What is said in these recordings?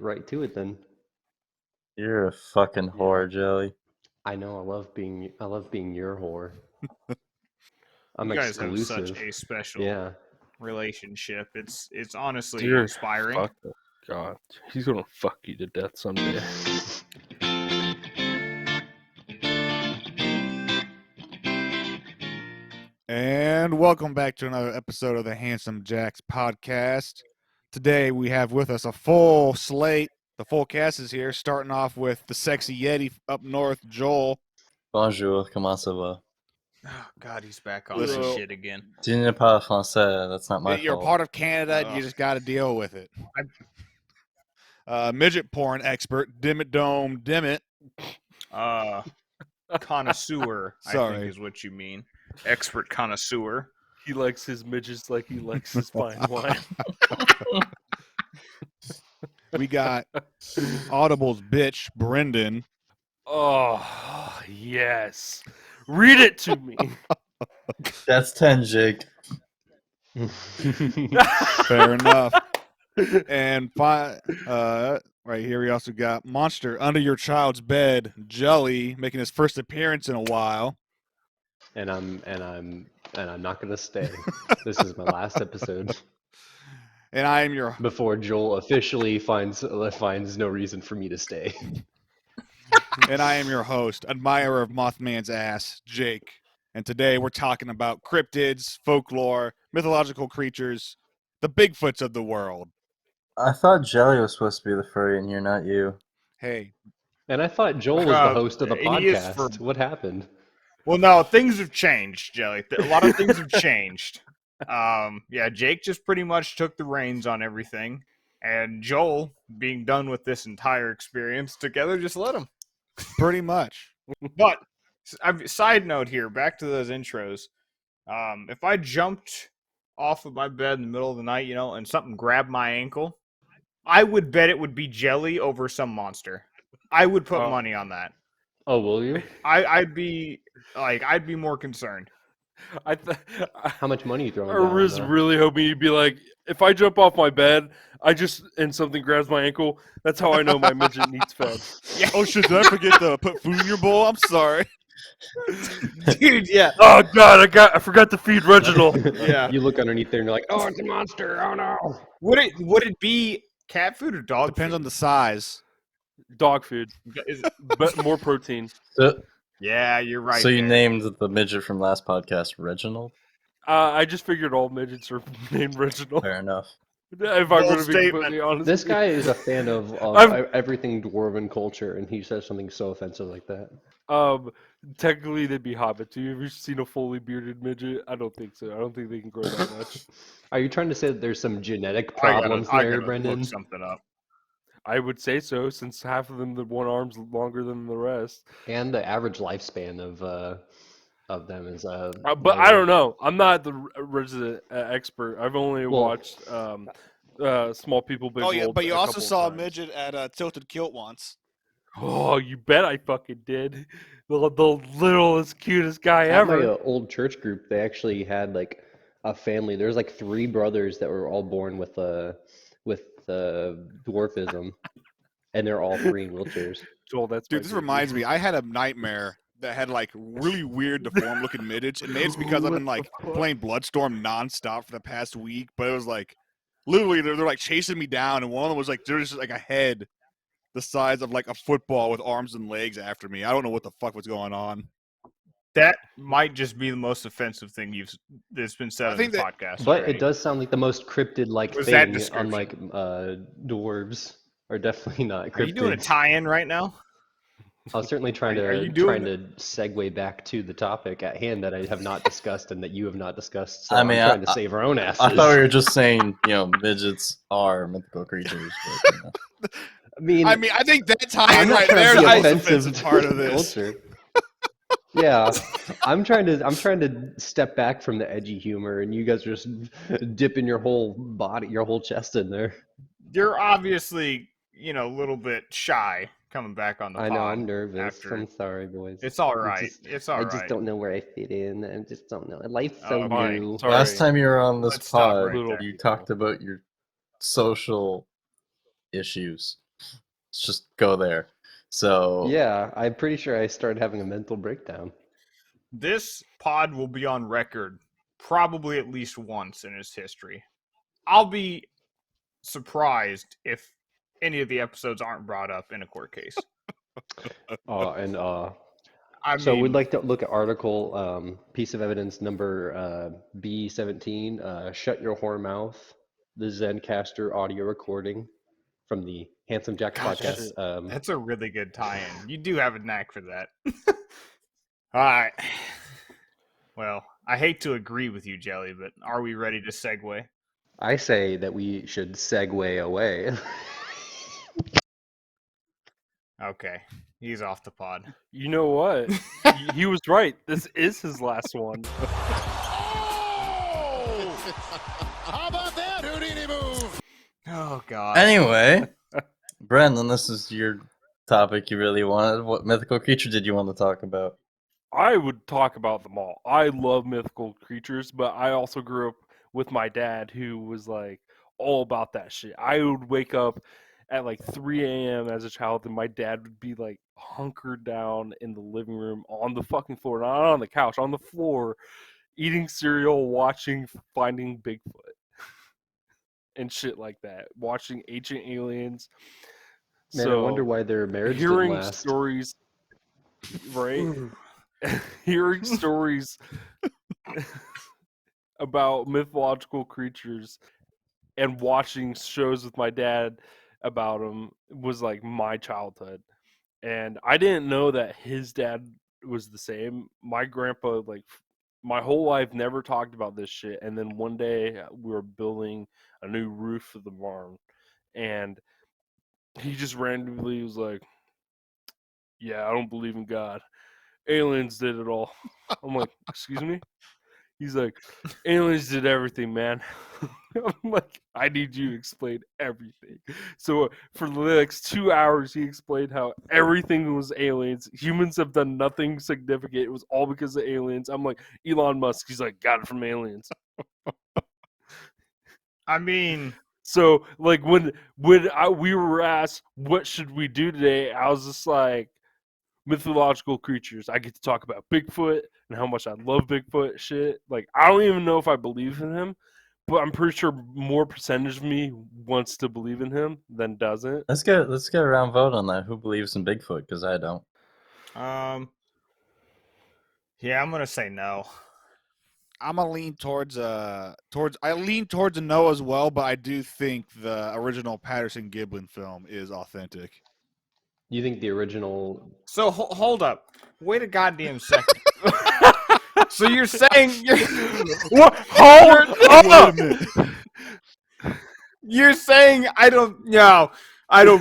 right to it then. You're a fucking whore, Jelly. I know. I love being your whore. I'm You guys have exclusive. such a special Yeah. relationship. It's honestly Dear inspiring. fuck God, he's gonna fuck you to death someday. And welcome back to another episode of the Handsome Jacks podcast. Today we have with us a full slate. The full cast is here, starting off with the sexy Yeti up north, Joel. Bonjour, comment ça va? Oh, God, he's back on Listen. this shit again. Tu ne parles français, that's not my You're fault. part of Canada, Ugh. you just got to deal with it. Midget porn expert, Dimit Dome Dimit. Connoisseur, I Sorry. think is what you mean. Expert connoisseur. He likes his midgets like he likes his fine wine. We got Audible's bitch, Brendan. Oh yes, read it to me. That's 10, Jake. Fair enough. And right here we also got Monster Under Your Child's Bed, Jelly, making his first appearance in a while. and I'm not gonna stay. This is my last episode And I am your before Joel officially finds no reason for me to stay. host, admirer of Mothman's ass, Jake. And today we're talking about cryptids, folklore, mythological creatures, the Bigfoots of the world. I thought Jelly was supposed to be the furry in here, not you. Hey, And I thought Joel was the host of the he is podcast. What happened? Well, no, things have changed, Jelly. A lot of things have changed. Yeah, Jake just pretty much took the reins on everything, and Joel, being done with this entire experience together, just let him. pretty much. But side note here, back to those intros. If I jumped off of my bed in the middle of the night, and something grabbed my ankle, I would bet it would be Jelly over some monster. I would put money on that. Oh, will you? I'd be more concerned. How much money you throwing I down? was really hoping you'd be like, if I jump off my bed, and something grabs my ankle, that's how I know my midget needs fed. Yeah. Oh shit, did I forget to put food in your bowl? I'm sorry. Dude, yeah. Oh God, I forgot to feed Reginald. Yeah. You look underneath there and you're like, oh, it's a monster. Oh no. Would it be cat food or dog Depends food? on the size. Dog food, Is- but more protein. yeah, you're right. So you there. named the midget from last podcast Reginald? I just figured all midgets are named Reginald. Fair enough. If I'm Bold going to be statement. completely honest, This guy is a fan of I've- everything dwarven culture, and he says something so offensive like that. Technically they'd be hobbits. Have you ever seen a fully bearded midget? I don't think so. I don't think they can grow that much. Are you trying to say that there's some genetic I gotta- problems I there, gotta Brendan? look something up. I would say so, since half of them, the one arm's longer than the rest. And the average lifespan of them is But I don't know. I'm not the resident expert. I've only Well- watched Small People, Big Oh yeah, World but you a also couple of saw a times. midget at Tilted Kilt once. Oh, you bet I fucking did. The littlest, cutest guy At my ever. old church group, they actually had like a family. There's like 3 brothers that were all born with dwarfism, and they're all 3 in wheelchairs. Joel, that's my Dude, this baby. reminds me. I had a nightmare that had like really weird, deformed-looking midgets, and maybe it's because I've been like playing Bloodstorm nonstop for the past week. But it was like, literally, they're like chasing me down, and one of them was like, there's just like a head the size of like a football with arms and legs after me. I don't know what the fuck was going on. That might just be the most offensive thing that's been said I on think the that- podcast. But already. it does sound like the most cryptid-like Was that thing, description? unlike dwarves are definitely not cryptids. Are you doing a tie-in right now? I was certainly trying Are you to doing segue back to the topic at hand that I have not discussed and that you have not discussed. So I mean, I'm trying to save our own asses. I thought we were just saying, midgets are mythical creatures. But, I mean, I think that I'm tie-in not right trying there to is be the most offensive offensive to part of the this. culture. Yeah, I'm trying to step back from the edgy humor, and you guys are just dipping your whole body, your whole chest in there. You're obviously, a little bit shy coming back on the I know, pod I'm nervous. after- I'm sorry, boys. It's all I right. just- It's all I right. just don't know where I fit in. I just don't know. Life's so Oh, fine. new. Sorry. last time you were on this Let's stop pod, right there. you talked about your social issues. Let's just go there. So Yeah, I'm pretty sure I started having a mental breakdown. This pod will be on record probably at least once in its history. I'll be surprised if any of the episodes aren't brought up in a court case. And I So we'd mean, like to look at article piece of evidence number B17, Shut Your Whore Mouth, the Zencaster audio recording from the Handsome Jack gosh, podcast. that's a really good tie-in. You do have a knack for that. All right. Well, I hate to agree with you, Jelly, but are we ready to segue? I say that we should segue away. Okay, he's off the pod. You know what? He was right. This is his last one. How about that, Houdini move? Oh God. anyway, Brandon, this is your topic you really wanted. What mythical creature did you want to talk about? I would talk about them all. I love mythical creatures, but I also grew up with my dad who was like all about that shit. I would wake up at like 3 a.m. as a child, and my dad would be like hunkered down in the living room on the fucking floor, not on the couch, on the floor, eating cereal, watching Finding Bigfoot and shit like that, watching Ancient Aliens. Man, I wonder why their marriage didn't hearing last. stories, right? Hearing stories about mythological creatures and watching shows with my dad about them was like my childhood. And I didn't know that his dad was the same. My grandpa, like, my whole life never talked about this shit. And then one day we were building a new roof for the barn. And he just randomly was like, "Yeah, I don't believe in God. Aliens did it all." I'm like, "Excuse me?" He's like, "Aliens did everything, man." I'm like, "I need you to explain everything." So for the next 2 hours, he explained how everything was aliens. Humans have done nothing significant. It was all because of aliens. I'm like, Elon Musk. He's like, "Got it from aliens." I mean, So like when we were asked what should we do today, I was just like, mythological creatures. I get to talk about Bigfoot and how much I love Bigfoot shit. Like, I don't even know if I believe in him, but I'm pretty sure more percentage of me wants to believe in him than doesn't. Let's get a round vote on that. Who believes in Bigfoot? Because I don't. yeah, I'm gonna say no. I'm gonna lean towards I lean towards a no as well, but I do think the original Patterson Gibbon film is authentic. You think the original? So hold up. Wait a goddamn second. So you're saying What? Hold up! You're saying I don't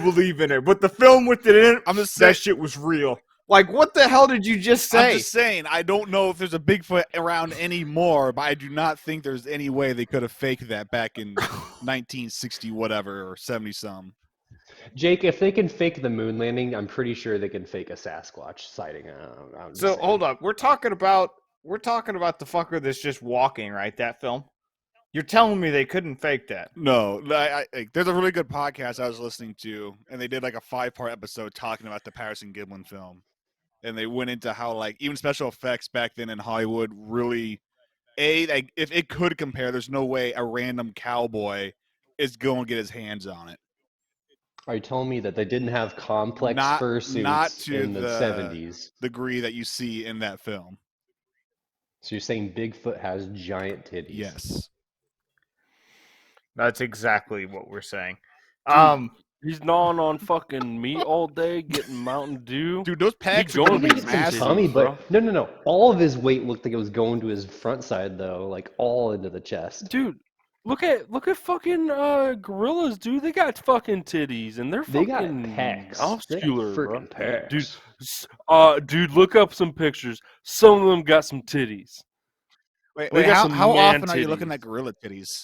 believe in it, but the film with it in it, I'm just saying, that shit was real. Like, what the hell did you just say? I'm just saying, I don't know if there's a Bigfoot around anymore, but I do not think there's any way they could have faked that back in 1960 whatever or 70 some. Jake, if they can fake the moon landing, I'm pretty sure they can fake a Sasquatch sighting. I'm just So saying. hold up, we're talking about the fucker that's just walking, right? That film. You're telling me they couldn't fake that? No, there's a really good podcast I was listening to, and they did like a 5-part episode talking about the Patterson Gibbon film, and they went into how like even special effects back then in Hollywood really, like if it could compare, there's no way a random cowboy is going to get his hands on it. Are you telling me that they didn't have complex Not fursuits to in the 70s? degree that you see in that film. So you're saying Bigfoot has giant titties? Yes. That's exactly what we're saying. He's gnawing on fucking meat all day, getting Mountain Dew. Dude, those pecs going are to I be think it's some massive. tummy, bro. but no. All of his weight looked like it was going to his front side, though, like all into the chest. Dude, look at fucking gorillas, dude. They got fucking titties and they're They got fucking pecs. They got muscular, bro. freaking pecs. Dude, look up some pictures. Some of them got some titties. Wait, They got some how man often are you looking titties. at gorilla titties?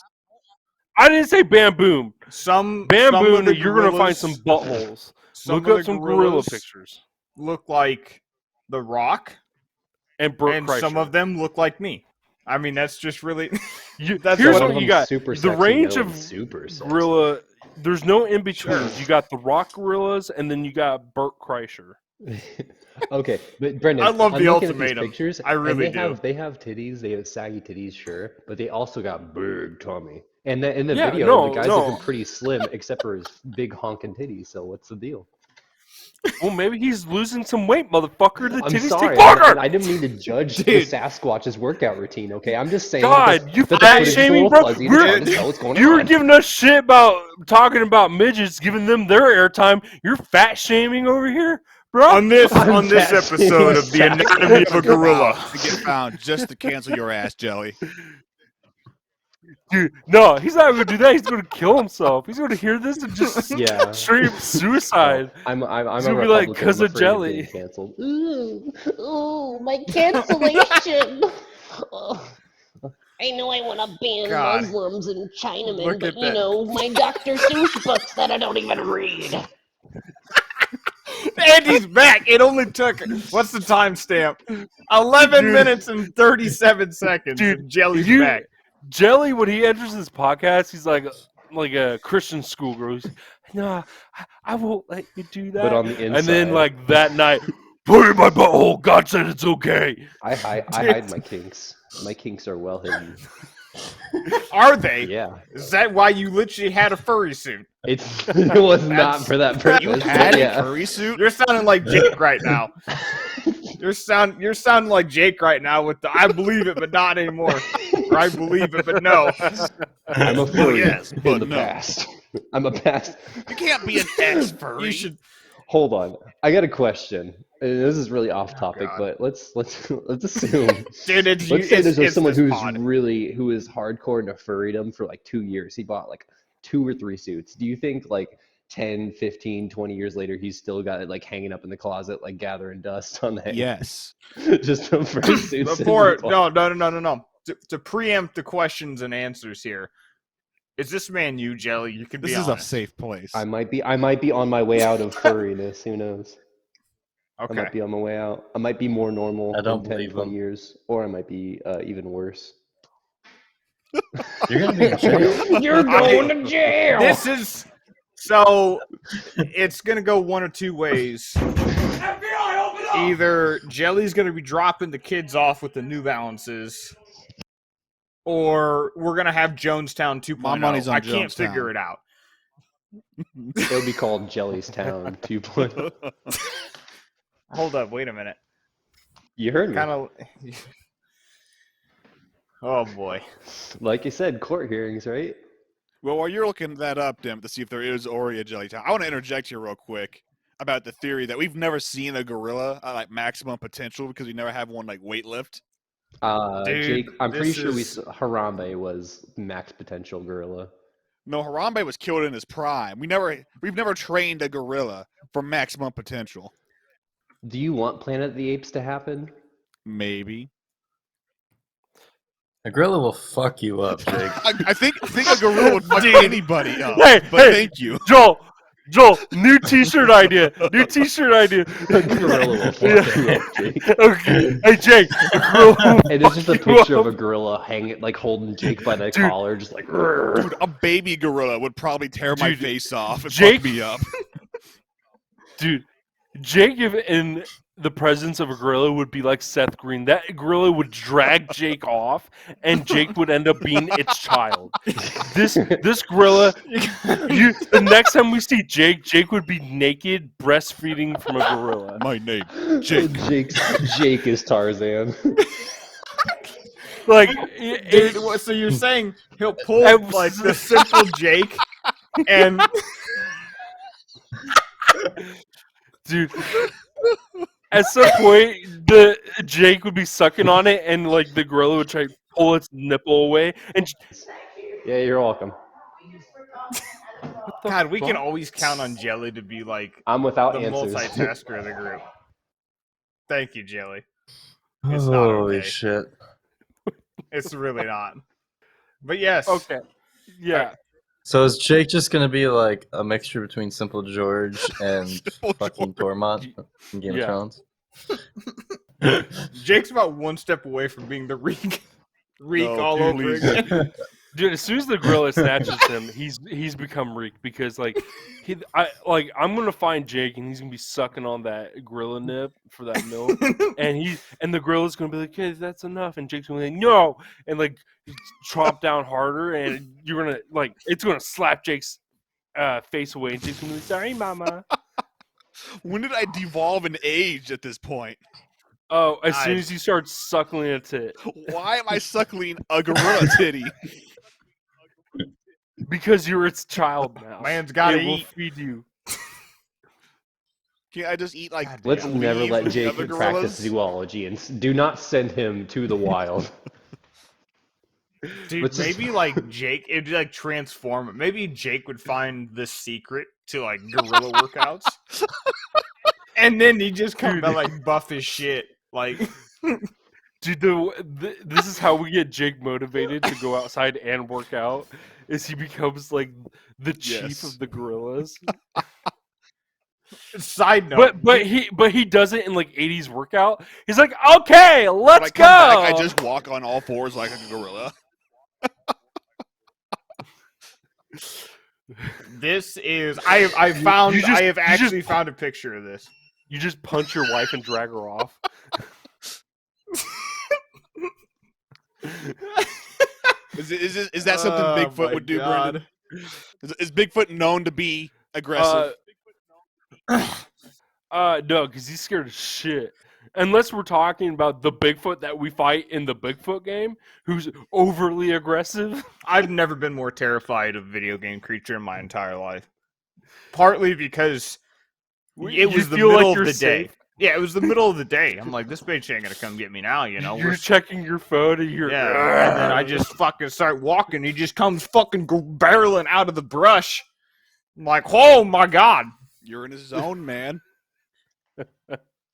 I didn't say bamboom. Some of Bamboom, the you're gonna find gorillas- some buttholes. some Look of up the some gorilla gorillas pictures. Look like The Rock, And Burt and Kreischer. some of them look like me. I mean, that's just really. Here's That's One what of what you them's got. super The sexy, range the other of one's super sexy. gorilla. There's no in betweens. You got the rock gorillas, and then you got Bert Kreischer. Okay, but Brendan, I love I'm the looking at these ultimatum. pictures, I really and do. they have titties, they have saggy titties, sure, but they also got big tummy. And in the Yeah, video, the no, guy's no. looking pretty slim, except for his big honking titties. So what's the deal? Well, maybe he's losing some weight, motherfucker. The I'm titties sorry, take longer. and I didn't mean to judge the Dude. Sasquatch's workout routine. Okay, I'm just saying God, that you the fat footage is a shaming, little bro. fuzzy. And it's hard to tell what's going You were on. giving us shit about talking about midgets, giving them their airtime. You're fat shaming over here, bro. On this I'm fat episode of the shaming Anatomy of a Gorilla. To get found just to cancel your ass, Jelly. Dude, no, he's not going to do that. He's going to kill himself. He's going to hear this and just Yeah. straight up suicide. I'm He's a gonna be like, Republican. 'cause I'm of afraid jelly. being canceled. Ooh, my cancellation. Oh, I know I want to ban God. Muslims and Chinamen, Look but at you that. know, my Dr. Seuss books that I don't even read. Andy's back. It only took, what's the timestamp? 11 Dude. minutes and 37 seconds. Dude, and Jelly's you- back. Jelly, when he enters this podcast, he's like a Christian schoolgirl. He's, nah, I won't let you do that. But on the inside, and then like that night, put it in my butthole. God said it's okay. I hide my kinks. My kinks are well hidden. Are they? Yeah, Is that why you literally had a furry suit? it was not for that purpose. You but had a yeah. furry suit? You're sounding like Jake right now. You're sounding like Jake right now with the I believe it but not anymore. Or I believe it but no. I'm a furry yes, in but the no. past. I'm a past. You can't be an ex furry. You should Hold on, I got a question. And this is really off topic, God. but let's assume. Dude, it's Let's say there's it's someone this who pod. is hardcore into furrydom for like 2 years. He bought like 2 or 3 suits. Do you think like 10, 15, 20 years later he's still got it like hanging up in the closet, like gathering dust on the hang- Yes. just from furry suits? Before no. To preempt the questions and answers here. Is this man you, Jelly? You can This be is honest. a safe place. I might be on my way out of furriness. Who knows? I Okay. might be on my way out. I might be more normal I don't in 10, believe 20 him. years, or I might be even worse. You're gonna be in jail. You're going to jail. This is so it's gonna go one or two ways. Either Jelly's gonna be dropping the kids off with the New Balances, or we're gonna have Jonestown 2.0. My money's on I can't Jonestown. figure it out. It'll be called Jelly's Town 2.0. Hold up, wait a minute. You heard me. Kind of. Oh boy. Like you said, court hearings, right? Well, while you're looking that up, Dim, to see if there is already a Jelly Town, I want to interject here real quick about the theory that we've never seen a gorilla at like maximum potential because we never have one like weightlift. Dude, Jake, I'm pretty this sure is- Harambe was max potential gorilla. No, Harambe was killed in his prime. We've never trained a gorilla for maximum potential. Do you want Planet of the Apes to happen? Maybe. A gorilla will fuck you up, Jake. I think a gorilla would fuck Dude. anybody up. Hey, but hey. thank you. Joel, new T-shirt idea. New T-shirt idea. A gorilla will fuck you up, Jake. Okay. Hey, Jake. A gorilla will And it's just a fuck you picture of up. a gorilla hanging, like holding Jake by the Dude. collar, just like. "Rrr." Dude, a baby gorilla would probably tear my Dude, face off and Jake- fuck me up. Dude, Jake, if in the presence of a gorilla, would be like Seth Green. That gorilla would drag Jake off, and Jake would end up being its child. This gorilla, the next time we see Jake would be naked, breastfeeding from a gorilla. My name, Jake. Jake is Tarzan. Like, Dude, so you're saying he'll pull I- like the simple Jake and dude. At some point, the Jake would be sucking on it, and like the gorilla would try to pull its nipple away. And Yeah, you're welcome. God, we can always count on Jelly to be like I'm without the answers. multitasker of the group. Thank you, Jelly. It's not Holy okay. shit. It's really not. But yes. okay, yeah. So is Jake just gonna be like a mixture between Simple George and Simple fucking Tormont from Game Yeah. of Thrones? Jake's about one step away from being the Reek No, all dude, over please. again. Dude, as soon as the gorilla snatches him, he's become Reek because I'm gonna find Jake and he's gonna be sucking on that gorilla nip for that milk, and the gorilla's gonna be like, "Hey, that's enough," and Jake's gonna be like, "No," and like chomp down harder, and you're gonna it's gonna slap Jake's face away, and Jake's gonna be like, "Sorry, mama." When did I devolve in age at this point? Oh, as soon as you start suckling a tit. Why am I suckling a gorilla titty? Because you're its child now. Man's gotta It will eat. feed you. Can't I just eat like? Let's leaves never let with the Jake other practice gorillas? zoology, and do not send him to the wild. Dude, Let's just- maybe like Jake, it'd like transform. Maybe Jake would find the secret to like gorilla workouts, and then he just come back like buff as shit. Like, Dude, this is how we get Jake motivated to go outside and work out. Is he becomes like the chief Yes. of the gorillas? side note, But he does it in like 80s workout. He's like, okay, When let's I come go. back, I just walk on all fours like a gorilla. this is I found you just- I have you just- actually found a picture of this. You just punch your wife and drag her off. Is that something Oh, Bigfoot my would do, God. Brendan? Is Bigfoot known to be aggressive? No, because he's scared of shit. Unless we're talking about the Bigfoot that we fight in the Bigfoot game, who's overly aggressive. I've never been more terrified of a video game creature in my entire life. Partly because it You was the feel like middle you're of the day. safe. Yeah, it was the middle of the day. I'm like, this bitch ain't gonna come get me now, you know. You're We're checking your phone and you're Yeah, and then I just fucking start walking. He just comes fucking barreling out of the brush. I'm like, oh my god. You're in his zone, man.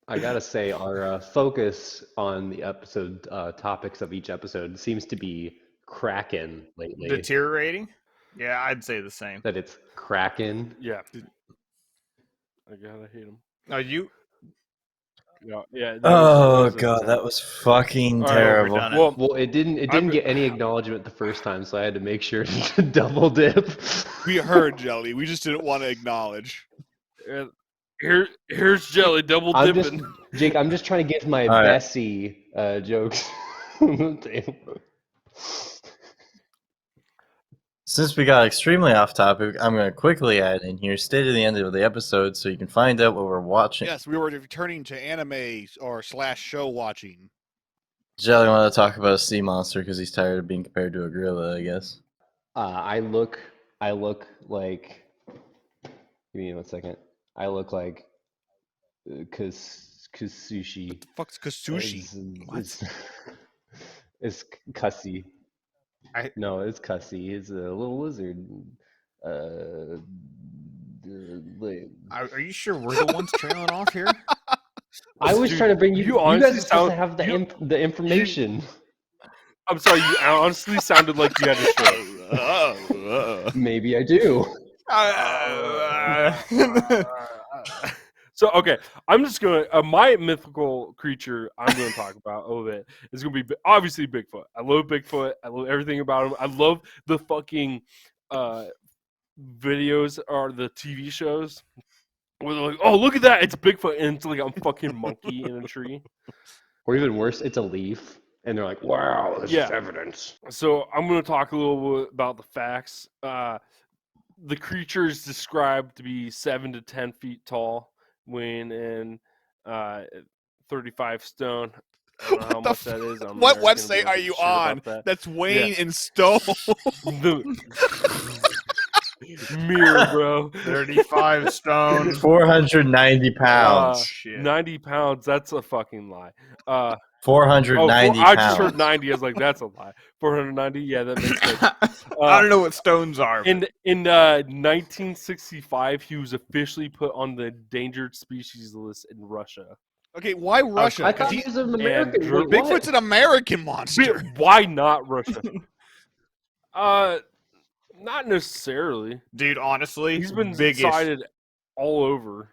I gotta say, our focus on the episode topics of each episode seems to be Kraken lately. Deteriorating? Yeah, I'd say the same. That it's Kraken. Yeah. I gotta hate him. Oh, you? Yeah. Oh god, that was fucking All right, terrible. overdone it. Well, Well, it didn't get any acknowledgement the first time, so I had to make sure to double dip. We heard, Jelly. We just didn't want to acknowledge. here's Jelly double I'm just dipping. Jake. I'm just trying to get my All right. Bessie jokes on the table. Since we got extremely off topic, I'm going to quickly add in here, stay to the end of the episode so you can find out what we're watching. Yes, we were returning to anime or / show watching. Jelly wanted to talk about a sea monster because he's tired of being compared to a gorilla, I guess. I look like. Give me 1 second. I look like Kasushi. Fuck's Kasushi? It's Cussy. I- No, it's Cussy. It's a little lizard. Are you sure we're the ones trailing off here? I was Dude, trying to bring you. you You honestly guys are supposed to sound- have the information. I'm sorry, you honestly sounded like you had a stroke. Maybe I do. So okay, I'm just gonna my mythical creature I'm gonna talk about a little bit is gonna be obviously Bigfoot. I love Bigfoot. I love everything about him. I love the fucking videos or the TV shows where they're like, "Oh, look at that! It's Bigfoot," and it's like a fucking monkey in a tree. Or even worse, it's a leaf, and they're like, "Wow, this Yeah. is evidence." So I'm going to talk a little bit about the facts. The creature is described to be 7 to 10 feet tall, weighing in 35 stone. I don't know how What the much that is. I'm What American, website but I are don't you give a shit about on? that. That's Wayne in stone. Mirror, bro. 35 stone. 490 pounds. Shit. 90 pounds. That's a fucking lie. 490 I pounds. just heard 90. I was like, that's a lie. 490. Yeah, that makes sense. I don't know what stones are. In 1965, he was officially put on the endangered species list in Russia. Okay, why Russia? I 'Cause thought he was an American. Dr- Wait, Bigfoot's what? an American monster. Why not Russia? Not necessarily. Dude, honestly, He's been biggest cited all over.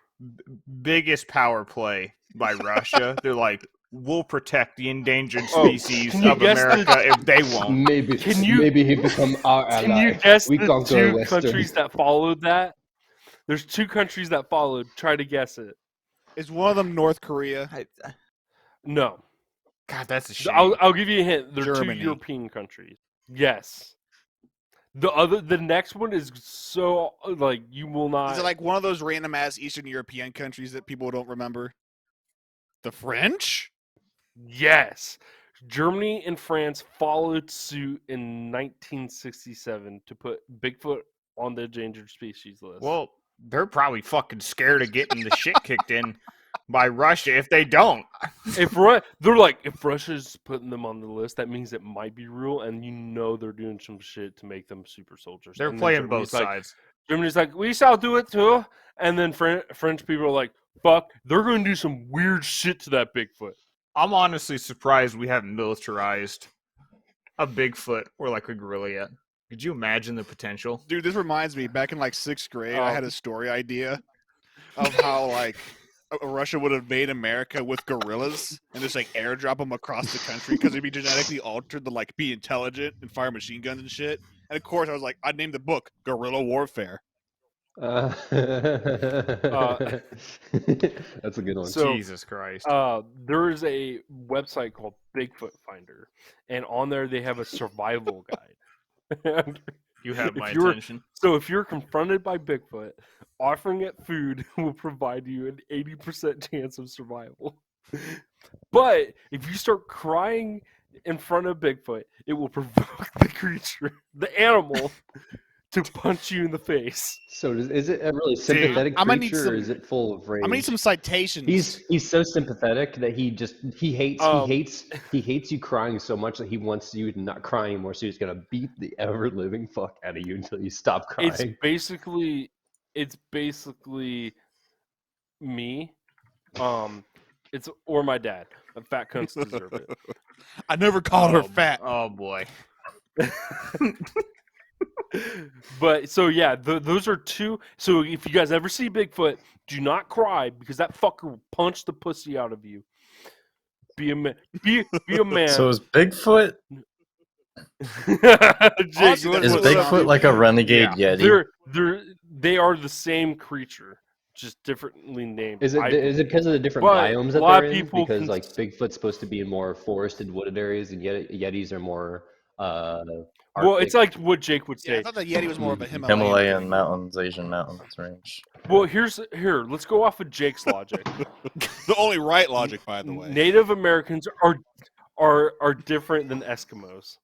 biggest power play by Russia. They're like, will protect the endangered Oh, species can you of guess the- America if they won't. Maybe Can you- maybe he become our Can ally. you guess We the conquer two Western. countries that followed that? There's 2 countries that followed. Try to guess it. Is one of them North Korea? No. God, that's a shame. I'll give you a hint. They're Germany. 2 European countries. Yes. The next one is so like you will not. Is it like one of those random ass Eastern European countries that people don't remember? The French? Yes. Germany and France followed suit in 1967 to put Bigfoot on the endangered species list. Well, they're probably fucking scared of getting the shit kicked in by Russia if they don't. They're like, if Russia's putting them on the list, that means it might be real, and you know they're doing some shit to make them super soldiers. They're And then playing both Germany's like- sides. Germany's like, we shall do it too. And then French people are like, fuck, they're going to do some weird shit to that Bigfoot. I'm honestly surprised we haven't militarized a Bigfoot or like a gorilla yet. Could you imagine the potential? Dude, this reminds me, back in like 6th grade, I had a story idea of how like Russia would have made America with gorillas and just like airdrop them across the country because they'd be genetically altered to like be intelligent and fire machine guns and shit. And of course, I was like, I'd name the book Guerrilla Warfare. That's a good one. So, Jesus Christ. there is a website called Bigfoot Finder, and on there they have a survival guide. And You have if my you're- attention. So if you're confronted by Bigfoot, offering it food will provide you an 80% chance of survival. But if you start crying in front of Bigfoot, it will provoke the creature, the animal, to punch you in the face. So is it a really sympathetic I'm gonna need creature, or some- is it full of rage? I'm gonna need some citations. He's so sympathetic that he hates Um, he hates you crying so much that he wants you to not cry anymore. So he's gonna beat the ever living fuck out of you until you stop crying. It's basically me. It's or my dad. Fat cunts deserve it. I never called her fat. Oh boy. But so yeah, those are 2. So if you guys ever see Bigfoot, do not cry because that fucker will punch the pussy out of you. Be a man. Be a man. So is Bigfoot Jake, Honestly, you that's is what wanna- Bigfoot like a renegade Yeti? they are the same creature, just differently named. Is it because of the different but biomes a that lot they're of in? people Because can- like Bigfoot's supposed to be in more forested, wooded areas, and Yetis are more. Well, it's Arctic. like what Jake would Yeah, I say. thought the Yeti was more of a Himalayan. Himalayan mountains, Asian mountains range. Well, here. Let's go off of Jake's logic. The only right logic, by the way. Native Americans are different than Eskimos.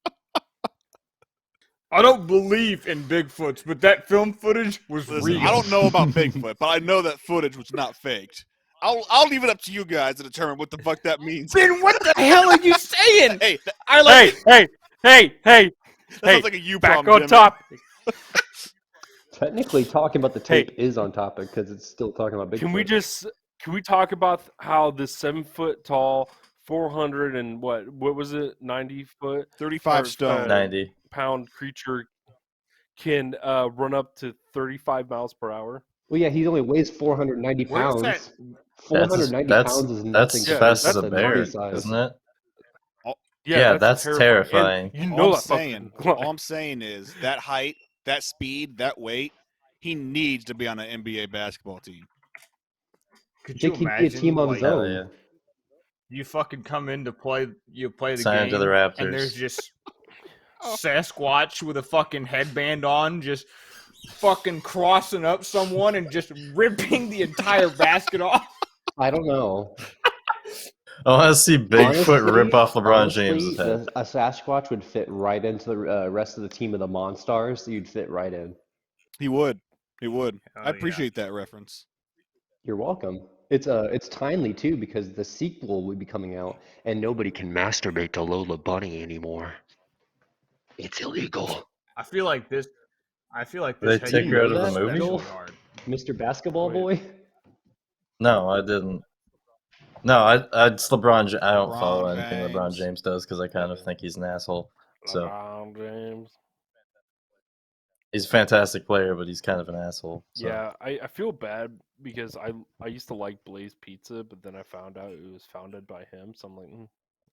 I don't believe in Bigfoots, but that film footage was Listen, real. I don't know about Bigfoot, but I know that footage was not faked. I'll leave it up to you guys to determine what the fuck that means. Then what the hell are you saying? Hey, I like Hey, that hey! sounds like a you Back problem, on Jimmy. top. Technically, talking about the tape is on topic because it's still talking about Bigfoot. Can we talk about how this 7 foot tall, 400 and what was it, 90 foot 35 Or, stone. 90. pound creature can run up to 35 miles per hour? Well, yeah, he only weighs 490 Where's pounds. that- 490 pounds is nothing. That's as Yeah, fast as that's a a bear, monkey size. isn't it? Yeah, that's terrifying. And you All know I'm that saying, fucking- all I'm saying is that height, that speed, that weight, he needs to be on an NBA basketball team. Could you Jake, he'd be a imagine? team on his like, Hell own. yeah. you fucking come in to play, you play the Sign game, to the Raptors. and there's just Sasquatch with a fucking headband on, just fucking crossing up someone and just ripping the entire basket off. I don't know. I want to see Bigfoot rip off LeBron honestly, James' head. a Sasquatch would fit right into the rest of the team of the Monstars. You'd fit right in. He would. He would. Hell I yeah. appreciate that reference. You're welcome. It's timely too because the sequel will be coming out, and nobody can masturbate to Lola Bunny anymore. It's illegal. I feel like this. They hit take you her out of the especially movie? hard. Mr. Basketball Wait. Boy. No, I didn't. No, it's LeBron. I don't LeBron follow anything LeBron James. James does because I kind of think he's an asshole. So LeBron James. he's a fantastic player, but he's kind of an asshole. So. Yeah, I feel bad because I used to like Blaze Pizza, but then I found out it was founded by him, so I'm like,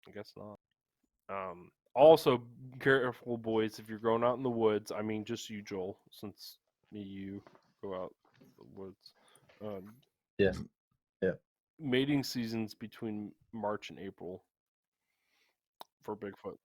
I guess not. Also, careful, boys, if you're going out in the woods. I mean, just you, Joel, since you go out in the woods. Yeah. Mating seasons between March and April for Bigfoot.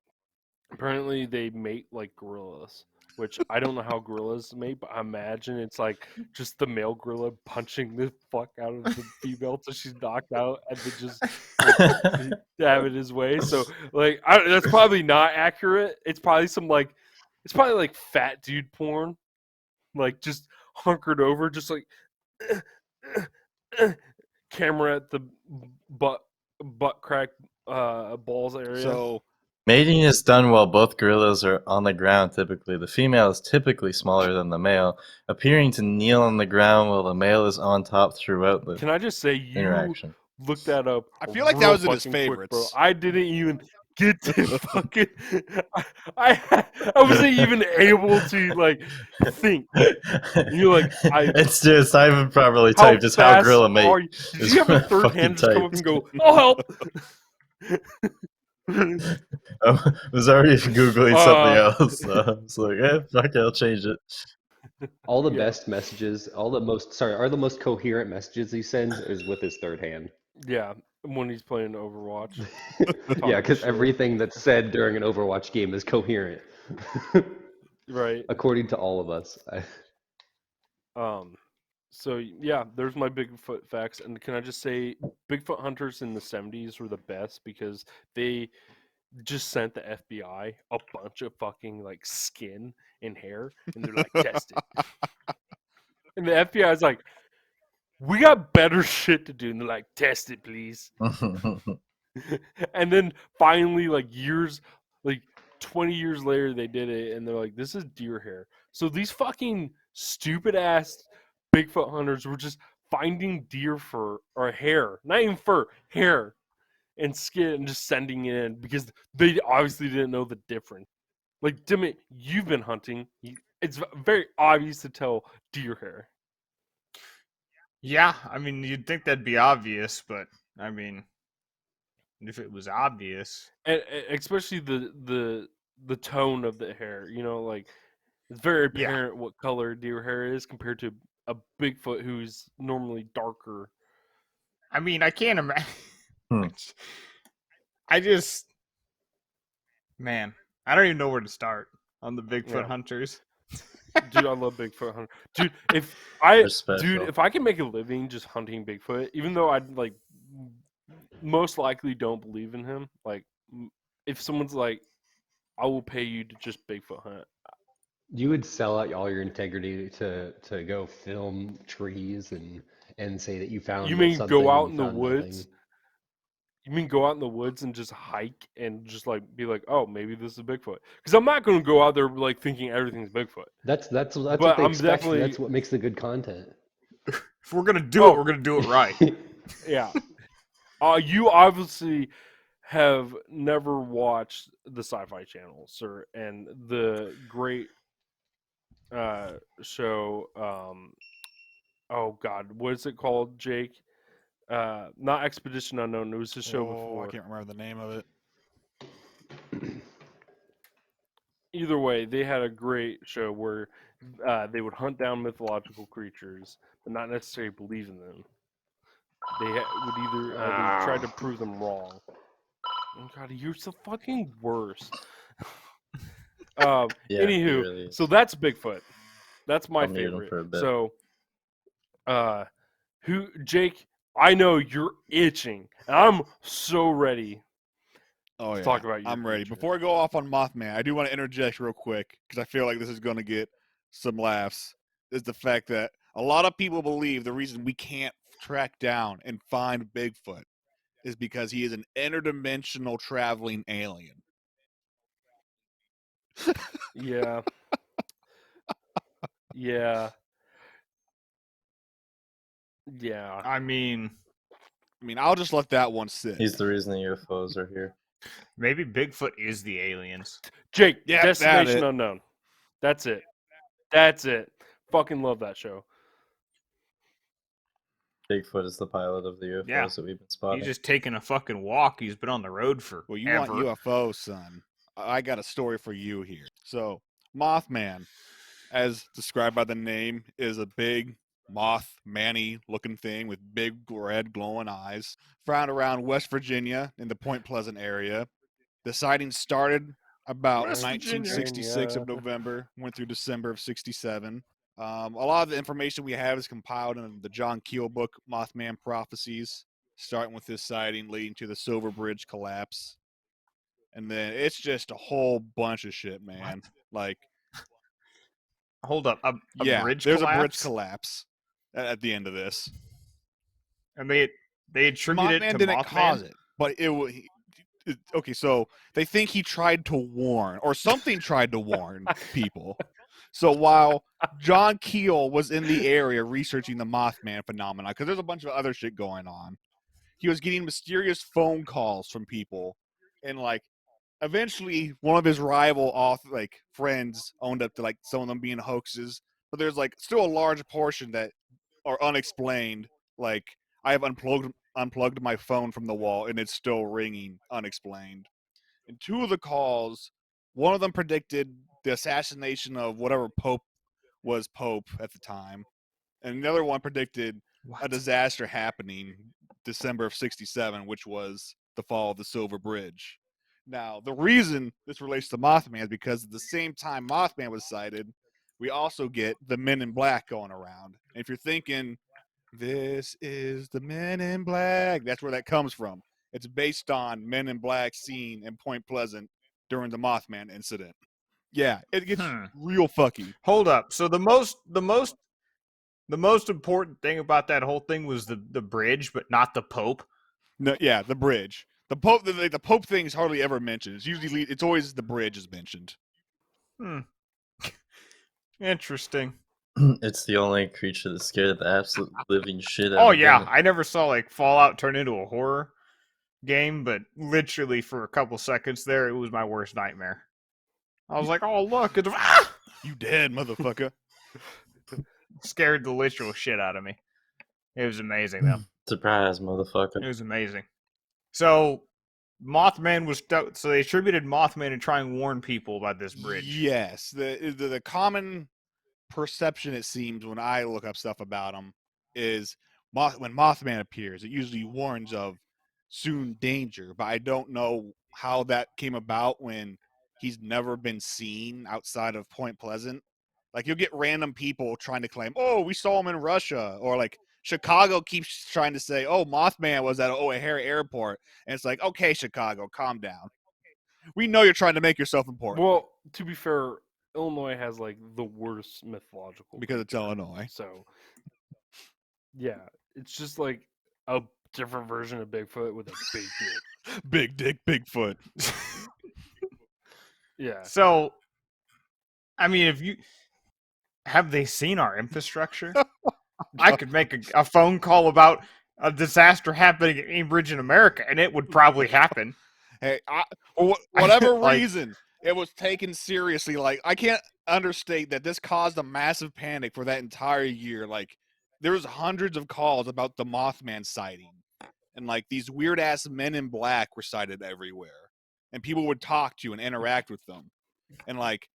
Apparently, they mate like gorillas, which I don't know how gorillas mate, but I imagine it's like just the male gorilla punching the fuck out of the female till she's knocked out, and then just like have it his way. So like, that's probably not accurate. It's probably it's probably like fat dude porn, like just hunkered over, just like camera at the butt crack balls area. So Mating is done while both gorillas are on the ground typically. The female is typically smaller than the male, appearing to kneel on the ground while the male is on top throughout the Can I just say you interaction. look that up? I feel like that real was in his fucking quick, bro. favorites. I didn't even get to fucking. I wasn't even able to like think. You're like, it's not even properly how typed. It's how fast gorilla mate. are you? Did is you have a not third fucking hand just come up typed. and go, "I'll help"? I was already googling something else. So I was like, fuck it, I'll change it. All the Yeah. best messages, all the most coherent messages he sends is with his third hand. Yeah, when he's playing Overwatch. Yeah, because shit. everything that's said during an Overwatch game is coherent, Right. according to all of us. So yeah, there's my Bigfoot facts. And can I just say, Bigfoot hunters in the 70s were the best because they just sent the FBI a bunch of fucking like skin and hair, and they're like, test it. And the FBI is like, we got better shit to do, and they're like, test it, please. And then finally, like 20 years later, they did it, and they're like, this is deer hair. So these fucking stupid ass Bigfoot hunters were just finding deer fur or hair, not even fur, hair and skin, and just sending it in because they obviously didn't know the difference. Like, Dimit, you've been hunting. It's very obvious to tell deer hair. Yeah, I mean, you'd think that'd be obvious, but I mean, if it was obvious, And especially the tone of the hair, like it's very Yeah. apparent what color deer hair is compared to a Bigfoot who's normally darker. I mean, I can't imagine. Hmm. I just, man, I don't even know where to start on the Bigfoot Yeah. hunters. Dude, I love Bigfoot hunting. Dude, if special. I can make a living just hunting Bigfoot, even though I'd like most likely don't believe in him, like if someone's like, I will pay you to just Bigfoot hunt. You would sell out all your integrity to go film trees and say that you found You mean something go and out you in the found woods? nothing. You mean go out in the woods and just hike and just like be like, oh, maybe this is Bigfoot? Because I'm not going to go out there like thinking everything's Bigfoot. That's But what they I'm expect. definitely- That's what makes the good content. If we're gonna do it, we're gonna do it right. Yeah. You obviously have never watched the Sci-Fi Channel, sir, and the great show. Oh God, what is it called, Jake? Not Expedition Unknown. It was a show before. I can't remember the name of it. Either way, they had a great show where they would hunt down mythological creatures, but not necessarily believe in them. They would either they tried to prove them wrong. Oh God, you're so fucking worse. Yeah, he Anywho, really is. so that's Bigfoot. That's my I'll mute him favorite. for a bit. So, Jake? I know you're itching, and I'm so ready. Oh Let's yeah, talk about your I'm ready. creature. Before I go off on Mothman, I do want to interject real quick because I feel like this is going to get some laughs. Is the fact that a lot of people believe the reason we can't track down and find Bigfoot is because he is an interdimensional traveling alien. Yeah. Yeah. Yeah. I mean, I'll just let that one sit. He's the reason the UFOs are here. maybe Bigfoot is the aliens. Jake, Yeah, Destination that it. Unknown. That's it. That's it. Fucking love that show. Bigfoot is the pilot of the UFOs Yeah. that we've been spotting. He's just taking a fucking walk. He's been on the road for Well, you want UFOs, son. I got a story for you here. So, Mothman, as described by the name, is a big Mothman-y looking thing with big red glowing eyes. Found around West Virginia in the Point Pleasant area. The sighting started about West 1966 of Virginia. November, went through December of 67. A lot of the information we have is compiled in the John Keel book, Mothman Prophecies, starting with this sighting leading to the Silver Bridge collapse. And then it's just a whole bunch of shit, man. Like, Hold up, a yeah, bridge there's collapse? a bridge collapse at the end of this. And they attribute it Mothman to didn't Mothman. cause it, but it was. Okay, so they think he tried to warn, or something tried to warn people. So while John Keel was in the area researching the Mothman phenomenon, because there's a bunch of other shit going on, he was getting mysterious phone calls from people, and like eventually one of his rival friends owned up to like some of them being hoaxes, but there's like still a large portion that are unexplained. Like I have unplugged my phone from the wall and it's still ringing unexplained. And two of the calls, one of them predicted the assassination of whatever pope was pope at the time, and the other one predicted a disaster happening December of 67, which was the fall of the Silver Bridge. Now, the reason this relates to Mothman is because at the same time Mothman was sighted, we also get the Men in Black going around. And if you're thinking, this is the Men in Black, that's where that comes from. It's based on Men in Black seen in Point Pleasant during the Mothman incident. Yeah, it gets real fucky. Hold up. So the most important thing about that whole thing was the bridge, but not the Pope. No, yeah, the bridge. The Pope, the Pope thing is hardly ever mentioned. It's always the bridge is mentioned. Interesting. It's the only creature that scared the absolute living shit out Oh of yeah, them. I never saw like Fallout turn into a horror game, but literally for a couple seconds there, it was my worst nightmare. I was like, "Oh look, it's You dead, motherfucker." scared the literal shit out of me. It was amazing though. Surprise, motherfucker. It was amazing. So Mothman was so they attributed Mothman to try and warn people about this bridge. Yes, the common perception, it seems, when I look up stuff about him is when Mothman appears, it usually warns of soon danger. But I don't know how that came about when he's never been seen outside of Point Pleasant. Like you'll get random people trying to claim, "Oh, we saw him in Russia," or like Chicago keeps trying to say, "Oh, Mothman was at O'Hare Airport," and it's like, "Okay, Chicago, calm down. We know you're trying to make yourself important." Well, to be fair, Illinois has like the worst mythological Because it's creature. Illinois. So, yeah, it's just like a different version of Bigfoot with a big dick. Big dick, Bigfoot. Yeah. So, I mean, if you have they seen our infrastructure? I could make a phone call about a disaster happening at any bridge in America, and it would probably happen. Hey, for whatever Like- reason, it was taken seriously. Like, I can't understate that this caused a massive panic for that entire year. Like, there was hundreds of calls about the Mothman sighting. And, like, these weird-ass Men in Black were sighted everywhere. And people would talk to and interact with them. And, like,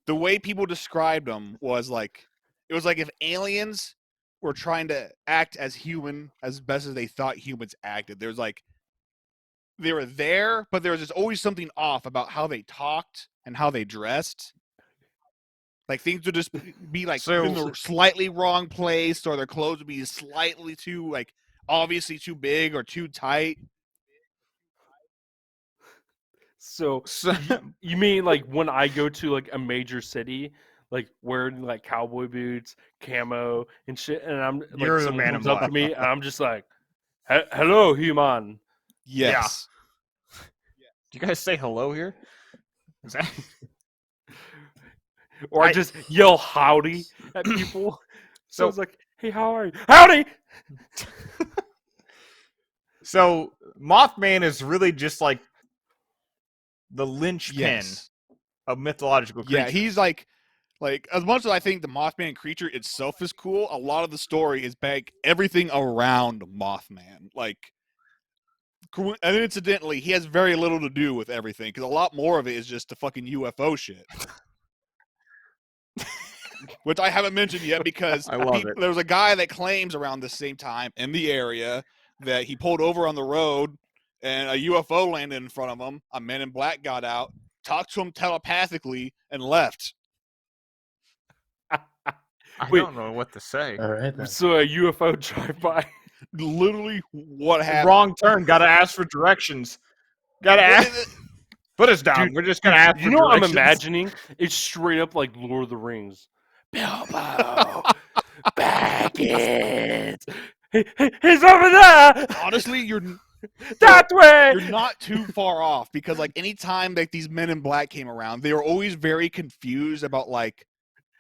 the way people described them was, like, it was like if aliens were trying to act as human as best as they thought humans acted. There's, like, they were there, but there was just always something off about how they talked and how they dressed. Like things would just be like in the slightly wrong place, or their clothes would be slightly too like obviously too big or too tight. So you mean like when I go to like a major city, like wearing like cowboy boots, camo and shit, and I'm like You're the someone Man in comes up to Black. me and I'm just like, "Hello, human." Yes. Do you guys say hello here? Is that... Or I just yell howdy at people. So So- it's like, "Hey, how are you? Howdy!" So Mothman is really just like the linchpin Yes. of mythological creatures. Yeah, he's like Like, as much as I think the Mothman creature itself is cool, a lot of the story is everything around Mothman. Like, and incidentally, he has very little to do with everything because a lot more of it is just the fucking UFO shit. Which I haven't mentioned yet because I love it. there was a guy that claims around the same time in the area that he pulled over on the road and a UFO landed in front of him. A man in black got out, talked to him telepathically, and left. I Wait. don't know what to say. All right then. So a UFO drive-by. Literally, what happened? Wrong turn. Gotta ask for directions. Gotta ask. Put us down. Dude, We're just gonna ask You for know what I'm directions. imagining? It's straight up like Lord of the Rings. Bilbo Baggins. He's over there. Honestly, you're That way. you're not too far off because like anytime like these men in black came around, they were always very confused about like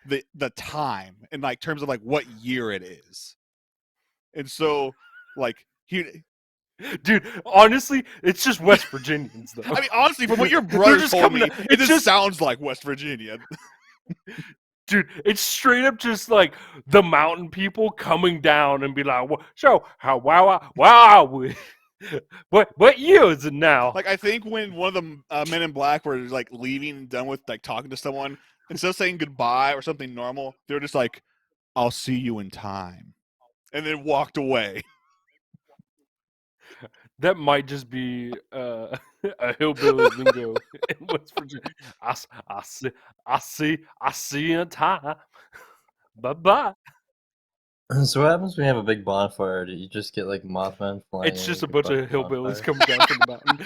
the time and like terms of like what year it is. And so like Dude, honestly, it's just West Virginians though. I mean honestly from what your They're brother just told coming me, to- it it's just sounds like West Virginia. Dude, it's straight up just like the mountain people coming down and be like, so how wow what year is it now? Like I think when one of the men in black were like leaving and done with like talking to someone, instead of saying goodbye or something normal, they were just like, "I'll see you in time," and then walked away. That might just be a hillbilly lingo in West Virginia. I see you in time. Bye bye. So what happens when you have a big bonfire? Do you just get like Mothman flying? It's just a in bunch front of hillbillies bonfire? coming down from the mountain.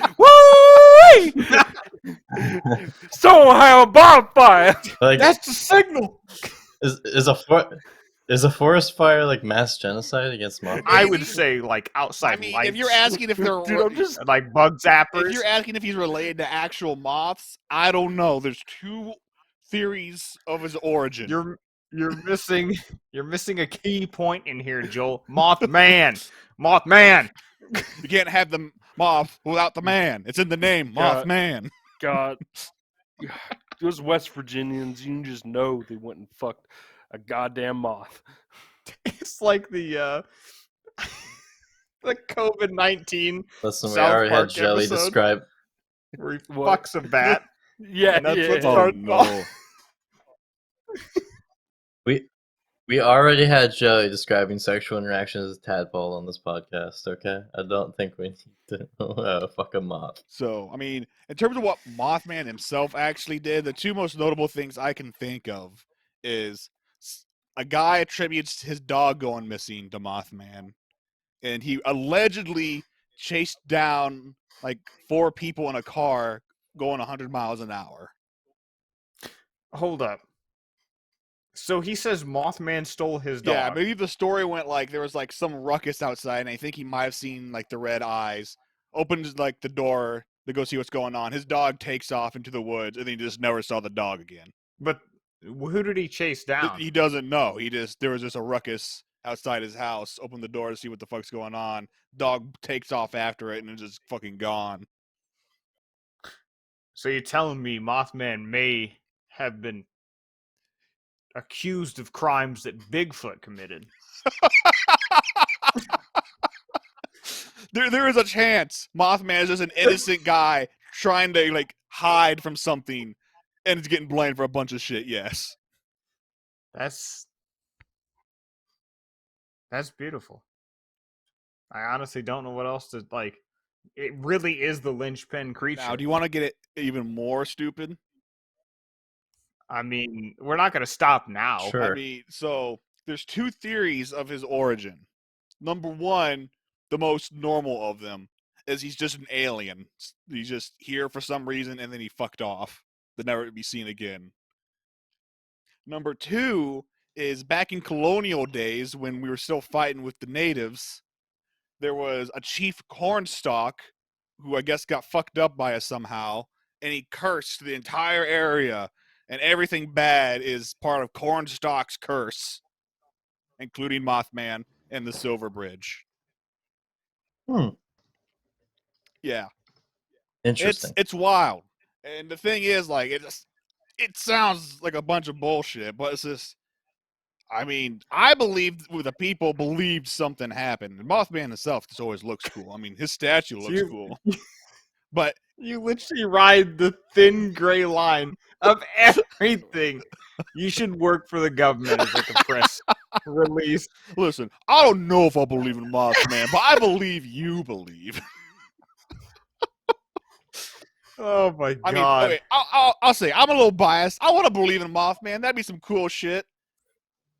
Woo! So have a bonfire. Like, That's the signal. is a forest fire like mass genocide against Mothman? I would say like outside I mean, lights. if you're asking if they're Dude, I'm just like bug zappers. if you're asking if he's related to actual moths, I don't know. There's two theories of his origin. You're missing a key point in here, Joel. Mothman. You can't have the moth without the man. It's in the name, God. Mothman. God, those West Virginians, you just know they went and fucked a goddamn moth. It's like the COVID-19 Listen, we South already had Park Jelly episode. describe. where he What? fucks a bat. Yeah, And that's yeah. what starts off. We already had Jelly describing sexual interactions as tadpole on this podcast. Okay, I don't think we need to fuck a moth. So, I mean, in terms of what Mothman himself actually did, the two most notable things I can think of is a guy attributes his dog going missing to Mothman, and he allegedly chased down like 4 people in a car going 100 miles an hour. Hold up. So he says Mothman stole his dog. Yeah, maybe the story went like there was like some ruckus outside, and I think he might have seen like the red eyes. Opens like the door to go see what's going on. His dog takes off into the woods, and then he just never saw the dog again. But who did he chase down? He doesn't know. There was just a ruckus outside his house. Opened the door to see what the fuck's going on. Dog takes off after it, and it's just fucking gone. So you're telling me Mothman may have been accused of crimes that Bigfoot committed? There is a chance Mothman is just an innocent guy trying to like hide from something, and is getting blamed for a bunch of shit. Yes. That's beautiful. I honestly don't know what else to like. It really is the linchpin creature. Now, do you want to get it even more stupid? I mean, we're not going to stop now. Sure. I mean, so there's 2 theories of his origin. Number 1, the most normal of them, is he's just an alien. He's just here for some reason, and then he fucked off to never be seen again. Number 2 is back in colonial days when we were still fighting with the natives, there was a chief cornstalk who I guess got fucked up by us somehow, and he cursed the entire area, and everything bad is part of Cornstalk's curse, including Mothman and the Silver Bridge. Yeah. Interesting. It's wild. And the thing is, like, it sounds like a bunch of bullshit, but it's just. I mean, I believed the people believed something happened. And Mothman himself just always looks cool. I mean, his statue So looks cool. But you literally ride the thin gray line of everything. You should work for the government as like a press release. listen, I don't know if I believe in Mothman, but I believe you believe. Oh my I mean, god. okay, I'll say I'm a little biased. I want to believe in Mothman. That'd be some cool shit.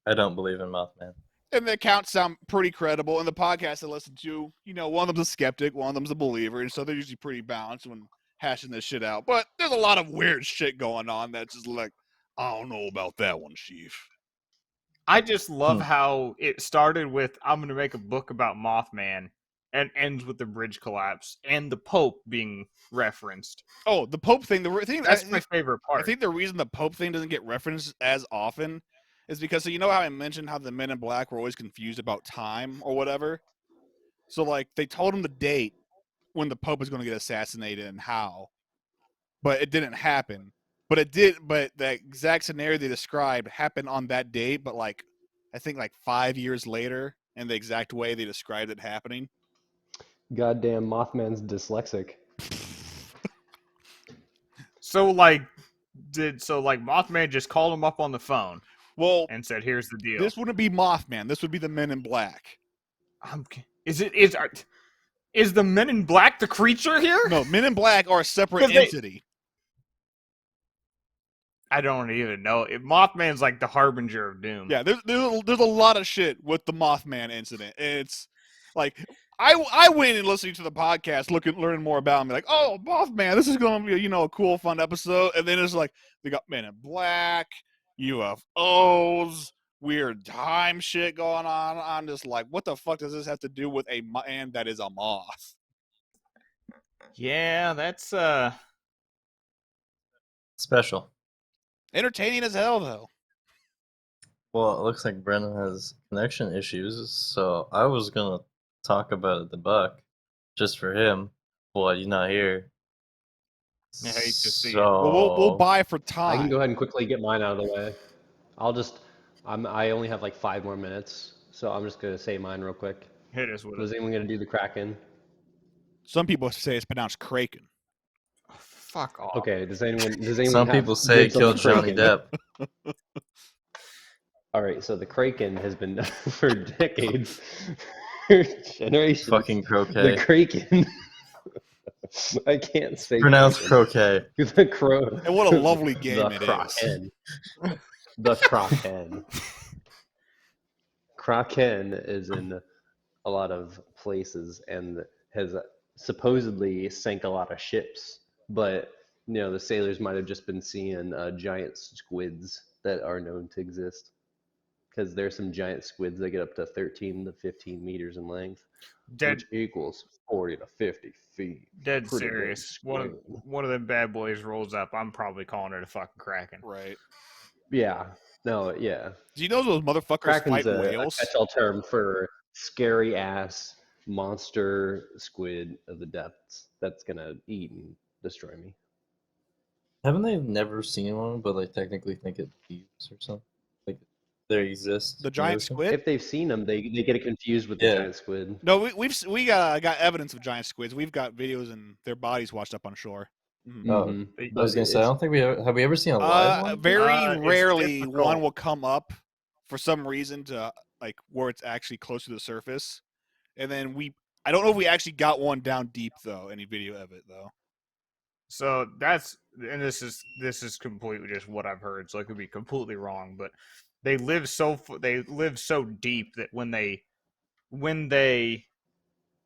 I don't believe in Mothman. And the accounts sound pretty credible. And the podcast I listen to, one of them's a skeptic, one of them's a believer, and so they're usually pretty balanced when hashing this shit out. But there's a lot of weird shit going on that's just like, I don't know about that one, Chief. I just love Hmm. how it started with I'm going to make a book about Mothman and ends with the bridge collapse and the Pope being referenced. Oh, the Pope thing. That's my favorite part. I think the reason the Pope thing doesn't get referenced as often is because, so you know how I mentioned how the Men in Black were always confused about time or whatever? So, like, they told him the date when the Pope was going to get assassinated and how, but it didn't happen. But it did, but the exact scenario they described happened on that date, but I think 5 years later, in the exact way they described it happening. Goddamn Mothman's dyslexic. So Mothman just called him up on the phone Well, and said, "Here's the deal." this wouldn't be Mothman. This would be the Men in Black. Is the Men in Black the creature here? No, Men in Black are a separate 'Cause they- entity. I don't even know. Mothman's like the harbinger of doom. Yeah, there's a lot of shit with the Mothman incident. It's like I went and listening to the podcast, learning more about him. Like, oh, Mothman, this is going to be a cool, fun episode. And then it's like they got Men in Black, UFOs, weird time shit going on. I'm just like, what the fuck does this have to do with a man that is a moth? Yeah, that's Special. Entertaining as hell, though. Well, it looks like Brennan has connection issues, so I was gonna talk about the buck just for him. Well, he's not here. I hate to see it. So Well, we'll buy for time. I can go ahead and quickly get mine out of the way. I only have like 5 more minutes, so I'm just gonna say mine real quick. hit us with Was it. anyone gonna do the Kraken? Some people say it's pronounced Kraken. Fuck off. Okay. Does anyone? some have people say dibs on the kill Johnny Kraken? Depp. All right. So the Kraken has been done for decades, for generations. Fucking The croquet. Kraken. I can't say Pronounced Kraken. croquet. The crow. And what a lovely game the it is. Kraken. The Kraken. Kraken is in a lot of places and has supposedly sank a lot of ships, but the sailors might have just been seeing giant squids that are known to exist, because there's some giant squids that get up to 13 to 15 meters in length, Dead which equals 40 to 50 feet. dead Pretty big serious. One squid. of them bad boys rolls up. I'm probably calling it a fucking Kraken. Right. Yeah. No, yeah. Do you know those motherfuckers Kraken's fight a whales? catch-all term for scary ass monster squid of the depths that's gonna eat and destroy me. Haven't they never seen one, but they technically think it thieves or something? Like they exist. The in giant ocean? squid? If they've seen them, they get it confused with the Yeah. giant squid. No, we got evidence of giant squids. We've got videos and their bodies washed up on shore. Mhm. Oh, Mhm. I was gonna say I It's- don't think have we ever seen a live one? Very It's rarely difficult. one will come up for some reason to where it's actually close to the surface, and then I don't know if we actually got one down deep though. Any video of it though. So this is completely just what I've heard. So I could be completely wrong, but they live so deep that when they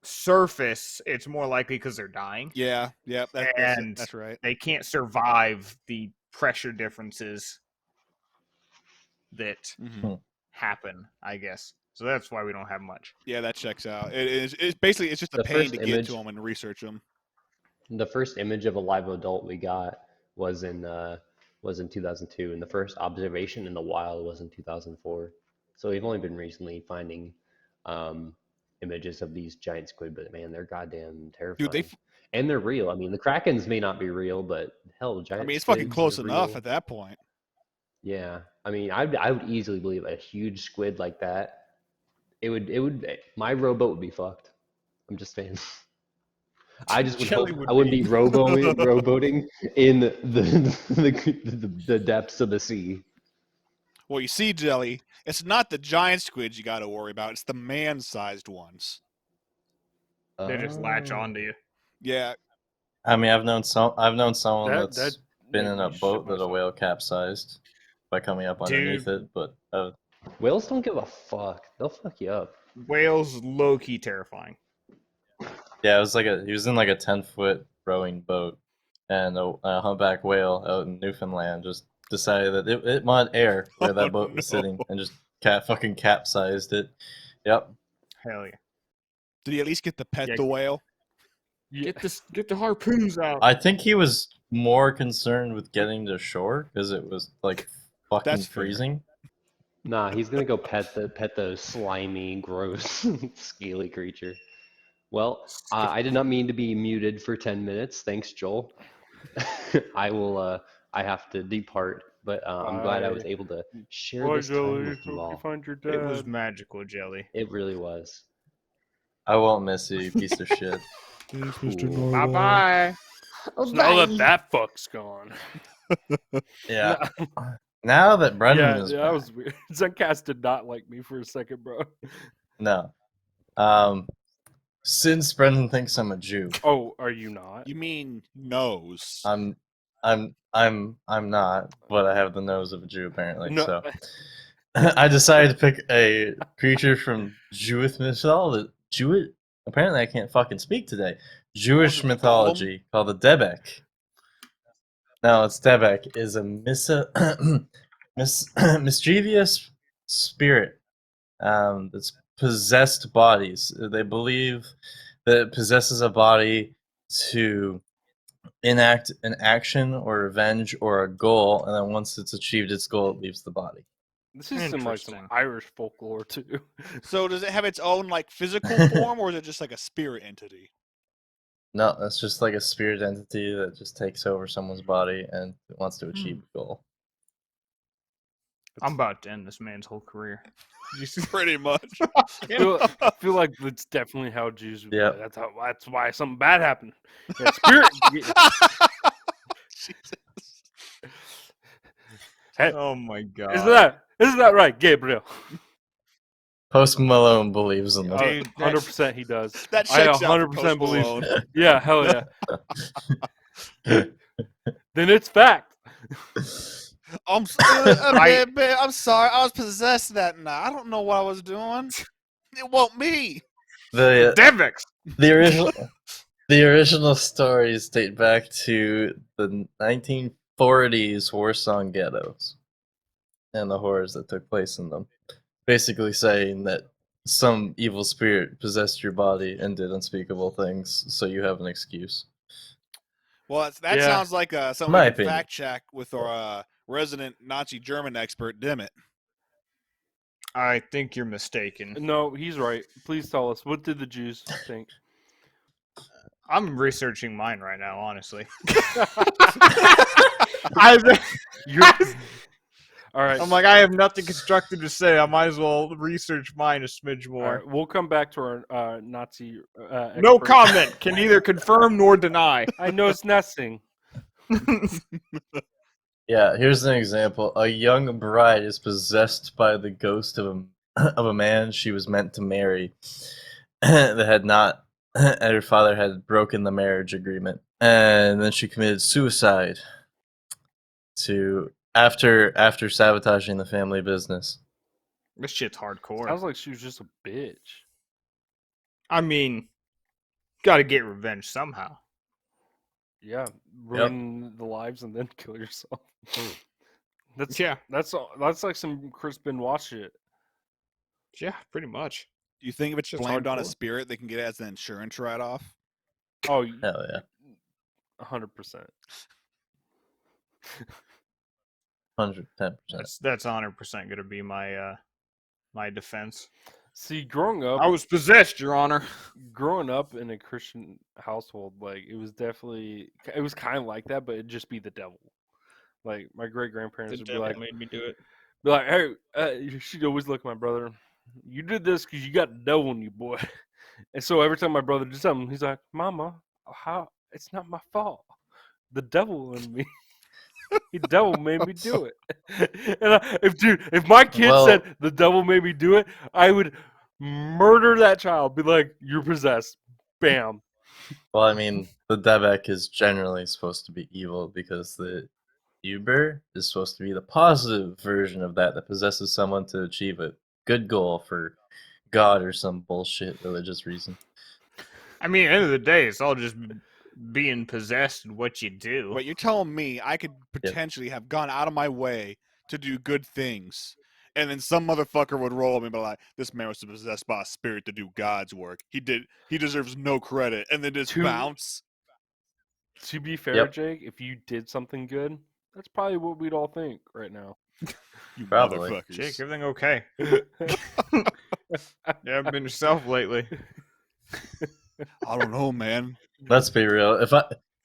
surface, it's more likely because they're dying. Yeah, And that's right. they can't survive the pressure differences that Mhm. happen, I guess. So that's why we don't have much. Yeah, that checks out. It's basically just a The pain first to get image- to them and research them. The first image of a live adult we got was in 2002, and the first observation in the wild was in 2004. So we've only been recently finding images of these giant squid, but man, they're goddamn terrifying. Dude, And they're real. I mean, the krakens may not be real, but hell, I giant mean, it's fucking squids close are enough real. at that point. Yeah, I mean, I would easily believe a huge squid like that. My rowboat would be fucked. I'm just saying. I just would Jelly hope would I wouldn't be. be rowboating in the depths of the sea. Well, you see, Jelly, it's not the giant squids you got to worry about. It's the man-sized ones. They just latch Oh. onto you. Yeah. I mean, I've known someone That that's been make in me a shit boat that a myself. whale capsized by coming up underneath Dude. it, but Whales don't give a fuck. They'll fuck you up. Whales low-key terrifying. yeah, it was like he was in like a 10-foot rowing boat, and a humpback whale out in Newfoundland just decided that it wanted air where that boat was no. sitting, and just fucking capsized it. Yep. Hell yeah. Did he at least get to pet Yeah. the whale? Yeah. Get the harpoons out. I think he was more concerned with getting to shore because it was like fucking That's fair. freezing. Nah, he's gonna go pet the slimy, gross, scaly creature. Well, I did not mean to be muted for 10 minutes. Thanks, Joel. I will. I have to depart, but I'm glad I was Bye. able to share Bye, this time Jelly. with you Hope you all. find your It was dad. magical, Jelly. It really was. I won't miss you, you piece of shit. Cool. Bye-bye. Oh, Now that bye. that fuck's gone. Yeah. Now that Brendan Yeah, is that back. was weird. Zencast did not like me for a second, bro. No. Since Brendan thinks I'm a Jew, Oh, are you not? You mean nose? I'm not, but I have the nose of a Jew apparently. No. So I decided to pick a creature from Jewish mythology. Apparently I can't fucking speak today. Jewish Was it the golem? mythology called the Debek. No, it's Debek is a mischievous spirit that's possessed bodies. They believe that it possesses a body to enact an action or revenge or a goal, and then once it's achieved its goal, it leaves the body. This is some like some Interesting. Irish folklore too. So does it have its own like physical form, or is it just like a spirit entity? No, that's just like a spirit entity that just takes over someone's body and wants to achieve a goal. I'm about to end this man's whole career. You see? Pretty much. feel like that's definitely how Jews would Yep. play. That's why something bad happened. Yeah, spirit. Jesus. Hey, Oh my god. isn't that right, Gabriel? Post Malone believes in them. Dude, that's- 100% he does. That I checks out for 100% Post believe. Malone. Yeah, hell yeah. Then it's fact. I'm sorry. I was possessed that night. I don't know what I was doing. It wasn't me. The Devix. the original stories date back to the 1940s Warsaw ghettos and the horrors that took place in them. Basically saying that some evil spirit possessed your body and did unspeakable things, so you have an excuse. Well, that Yeah. sounds like something My we can opinion. fact check with our resident Nazi German expert, Dimit. I think you're mistaken. No, he's right. Please tell us. What did the Jews think? I'm researching mine right now, honestly. You're... All right. I'm like, I have nothing constructive to say. I might as well research mine a smidge All more. right, we'll come back to our Nazi. No expert. comment. Can neither confirm nor deny. I know it's nothing. Yeah, here's an example. A young bride is possessed by the ghost of a man she was meant to marry that had not, and her father had broken the marriage agreement, and then she committed suicide after sabotaging the family business. This shit's hardcore. Sounds like she was just a bitch. I mean, gotta get revenge somehow. Yeah, ruin the lives and then kill yourself. That's Yeah. That's like some Chris Benoit shit. Yeah, pretty much. Do you think if it's Just blamed on a hardcore. spirit, they can get it as an insurance write-off? Oh, Hell yeah. 100%. 110%. That's 100% gonna be my my defense. See, growing up, I was possessed, Your Honor. growing up in a Christian household, like it was kind of like that, but it'd just be the devil. Like my great grandparents would be like, made me do it. hey, she'd always look at my brother. You did this because you got the devil in you, boy. And so every time my brother did something, he's like, Mama, how? It's not my fault. The devil in me. The devil made me do it. And if my kid said the devil made me do it, I would murder that child. Be like, you're possessed. Bam. Well, I mean, the Devek is generally supposed to be evil because the Uber is supposed to be the positive version of that possesses someone to achieve a good goal for God or some bullshit religious reason. I mean, at the end of the day, it's all just being possessed and what you do. But you're telling me I could potentially have gone out of my way to do good things, and then some motherfucker would roll me and be like, "This man was possessed by a spirit to do God's work. He deserves no credit," and then just bounce. To be fair, Jake, if you did something good, that's probably what we'd all think right now. You Probably. motherfuckers. Jake, everything okay? You haven't been yourself lately. I don't know, man. Let's be real.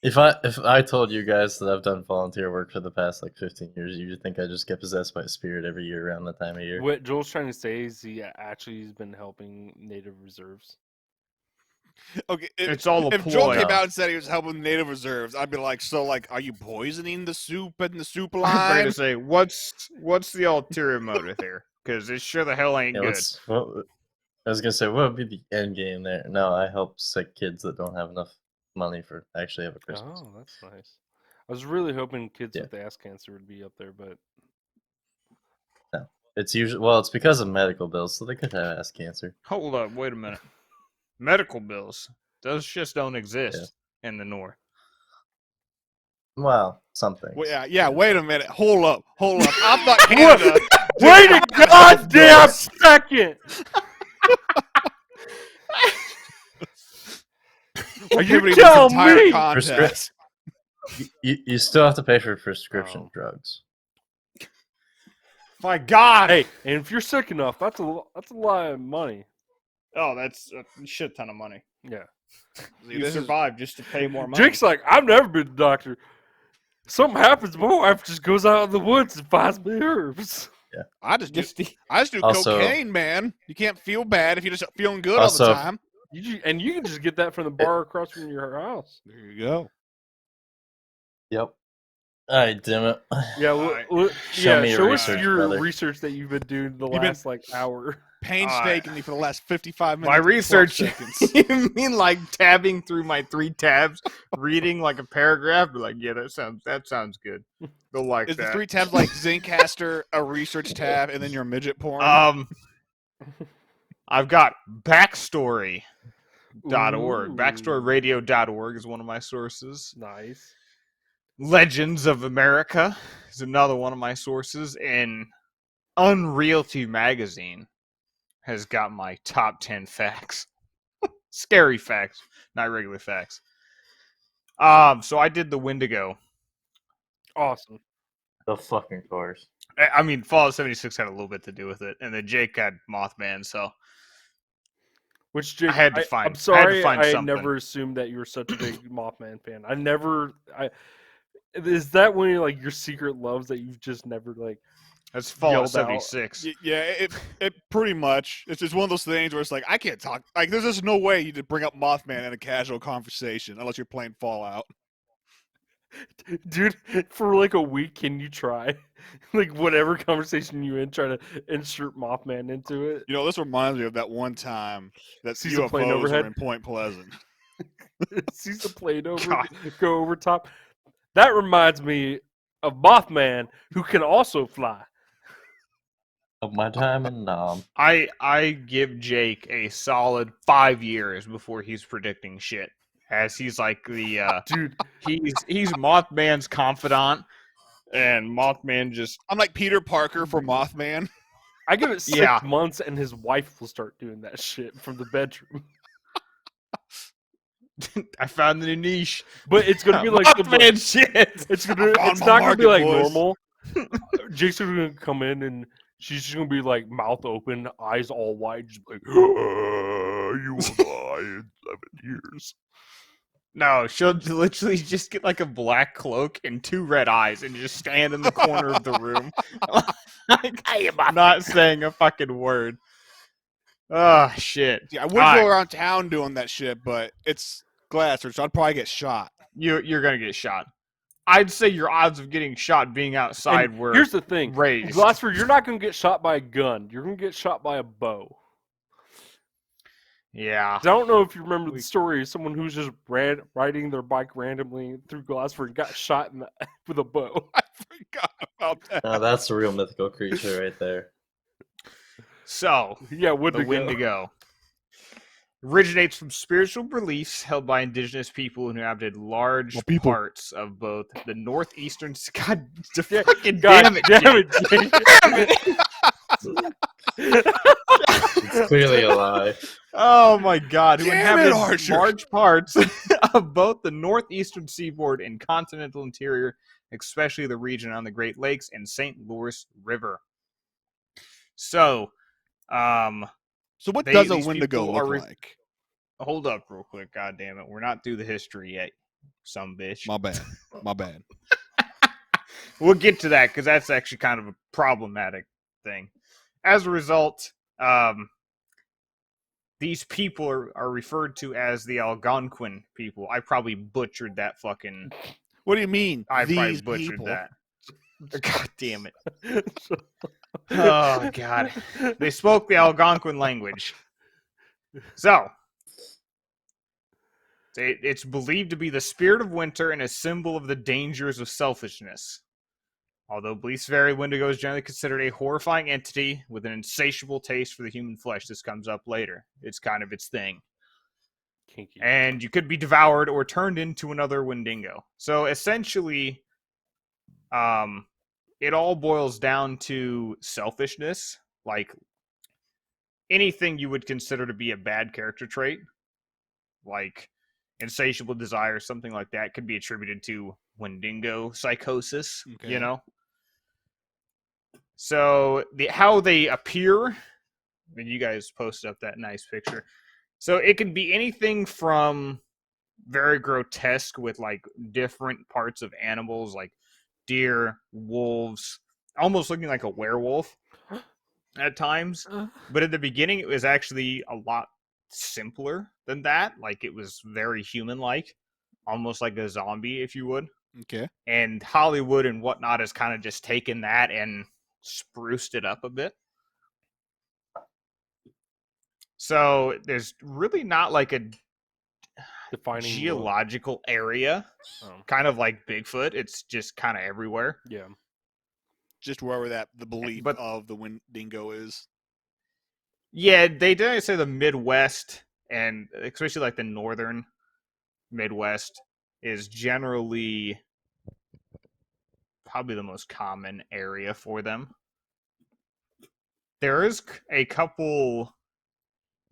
If I told you guys that I've done volunteer work for the past like 15 years, you'd think I just get possessed by a spirit every year around that time of year. What Joel's trying to say is he actually has been helping native reserves. Okay, It's all a if Joel ploy. came out and said he was helping native reserves, I'd be like, so like, are you poisoning the soup and the soup I'm ready line? to say, what's the ulterior motive here? Because it sure the hell ain't Yeah, good. I was gonna say, what would be the end game there? No, I help sick kids that don't have enough money for actually have a Christmas. Oh, that's nice. I was really hoping kids Yeah. with ass cancer would be up there, but No, it's usually it's because of medical bills, so they could have ass cancer. Hold up, wait a minute. Medical bills. Those just don't exist in the North. Well, some things. Well, yeah. Wait a minute. Hold up. I'm not Canada. wait a goddamn second! Are you Giving him this telling entire me? contest. You still have to pay for prescription Oh. drugs. My God! Hey, and if you're sick enough, that's a lot of money. Oh, that's a shit ton of money. Yeah. You This is- survive just to pay more money. Jake's like, I've never been to the doctor. Something happens, my wife just goes out in the woods and finds me herbs. I just do Also- cocaine, man. You can't feel bad if you're just feeling good Also- all the time. You can just get that from the bar across from your house. There you go. Yep. Alright, damn it. Yeah, Alright. Show me your show us research, your brother. research that you've been doing the been- last hour. Painstakingly for the last 55 minutes. My and 12 research. seconds. You mean like tabbing through my 3 tabs, reading like a paragraph? Be like, yeah, that sounds good. They'll like Is that. the 3 tabs like Zencaster, a research tab, and then your midget porn? I've got backstory.org. Ooh. Backstoryradio.org is one of my sources. Nice. Legends of America is another one of my sources. And Unrealty Magazine has got my top 10 facts. Scary facts, not regular facts. So I did the Wendigo. Awesome. The fucking course. I mean, Fallout 76 had a little bit to do with it, and then Jake had Mothman, so Which Jake, I had to find. I'm sorry, find I something. never assumed that you were such a big Mothman fan. Is that one of like your secret loves that you've just never like? That's Fallout yelled out. 76. Yeah, it pretty much. It's just one of those things where it's like, I can't talk. Like, there's just no way you could bring up Mothman in a casual conversation unless you're playing Fallout. Dude, for like a week, can you try? Like whatever conversation you in, try to insert Mothman into it. You know, this reminds me of that one time that Sees a plane UFOs overhead? were in Point Pleasant. Sees the plane God. go over top. That reminds me of Mothman, who can also fly. Of my time in Nam. I give Jake a solid 5 years before he's predicting shit, as he's like the Dude, he's Mothman's confidant, and Mothman just I'm like Peter Parker for Mothman. I give it 6 Yeah. months and his wife will start doing that shit from the bedroom. I found the niche. But it's gonna be like the, Mothman shit. it's found not my gonna be like market, boys. normal. Jake's gonna come in and she's just gonna be like mouth open, eyes all wide, just like, you will die in 7 years. No, she'll literally just get like a black cloak and 2 red eyes and just stand in the corner of the room, like, not saying a fucking word. Oh shit! Yeah, I would All go right. around town doing that shit, but it's Glasser, so I'd probably get shot. You're gonna get shot. I'd say your odds of getting shot being outside And were here's the thing, raised. Glassford, you're not gonna get shot by a gun. You're gonna get shot by a bow. Yeah. I don't know if you remember the story of someone who's just riding their bike randomly through Glassford and got shot with a bow. I forgot about that. Now that's a real mythical creature right there. So Yeah, the Wendigo. Wendigo originates from spiritual beliefs held by indigenous people who inhabited large people. parts of both the northeastern. God, Yeah, fucking God damn it! damn it, Jake. It's clearly a lie. Oh my God! Who Damn it, inhabited Archer. large parts of both the northeastern seaboard and continental interior, especially the region on the Great Lakes and St. Louis River. So, So what does a these Wendigo people look are like? hold up real quick. God damn it, we're not through the history yet, some bitch. My bad. My bad. We'll get to that because that's actually kind of a problematic thing. As a result, these people are referred to as the Algonquin people. I probably butchered that fucking. What do you mean? I probably These butchered people. that. God damn it. Oh, God. They spoke the Algonquin language. So, it's believed to be the spirit of winter and a symbol of the dangers of selfishness. Although beliefs vary, Wendigo is generally considered a horrifying entity with an insatiable taste for the human flesh. This comes up later. It's kind of its thing. Kinky. And you could be devoured or turned into another Wendigo. So essentially, it all boils down to selfishness. Like anything you would consider to be a bad character trait, like insatiable desire, something like that, could be attributed to Wendigo psychosis. Okay. You know. So how they appear, and you guys posted up that nice picture. So it can be anything from very grotesque with like different parts of animals, like deer, wolves, almost looking like a werewolf at times. But at the beginning, it was actually a lot simpler than that. Like it was very human-like, almost like a zombie, if you would. Okay. And Hollywood and whatnot has kind of just taken that and spruced it up a bit. So there's really not like a Defining geological area, kind of like Bigfoot. It's just kind of everywhere. Yeah. Just wherever the belief But- of the Wendigo is. Yeah, they did say the Midwest, and especially like the northern Midwest, is generally probably the most common area for them. There is a couple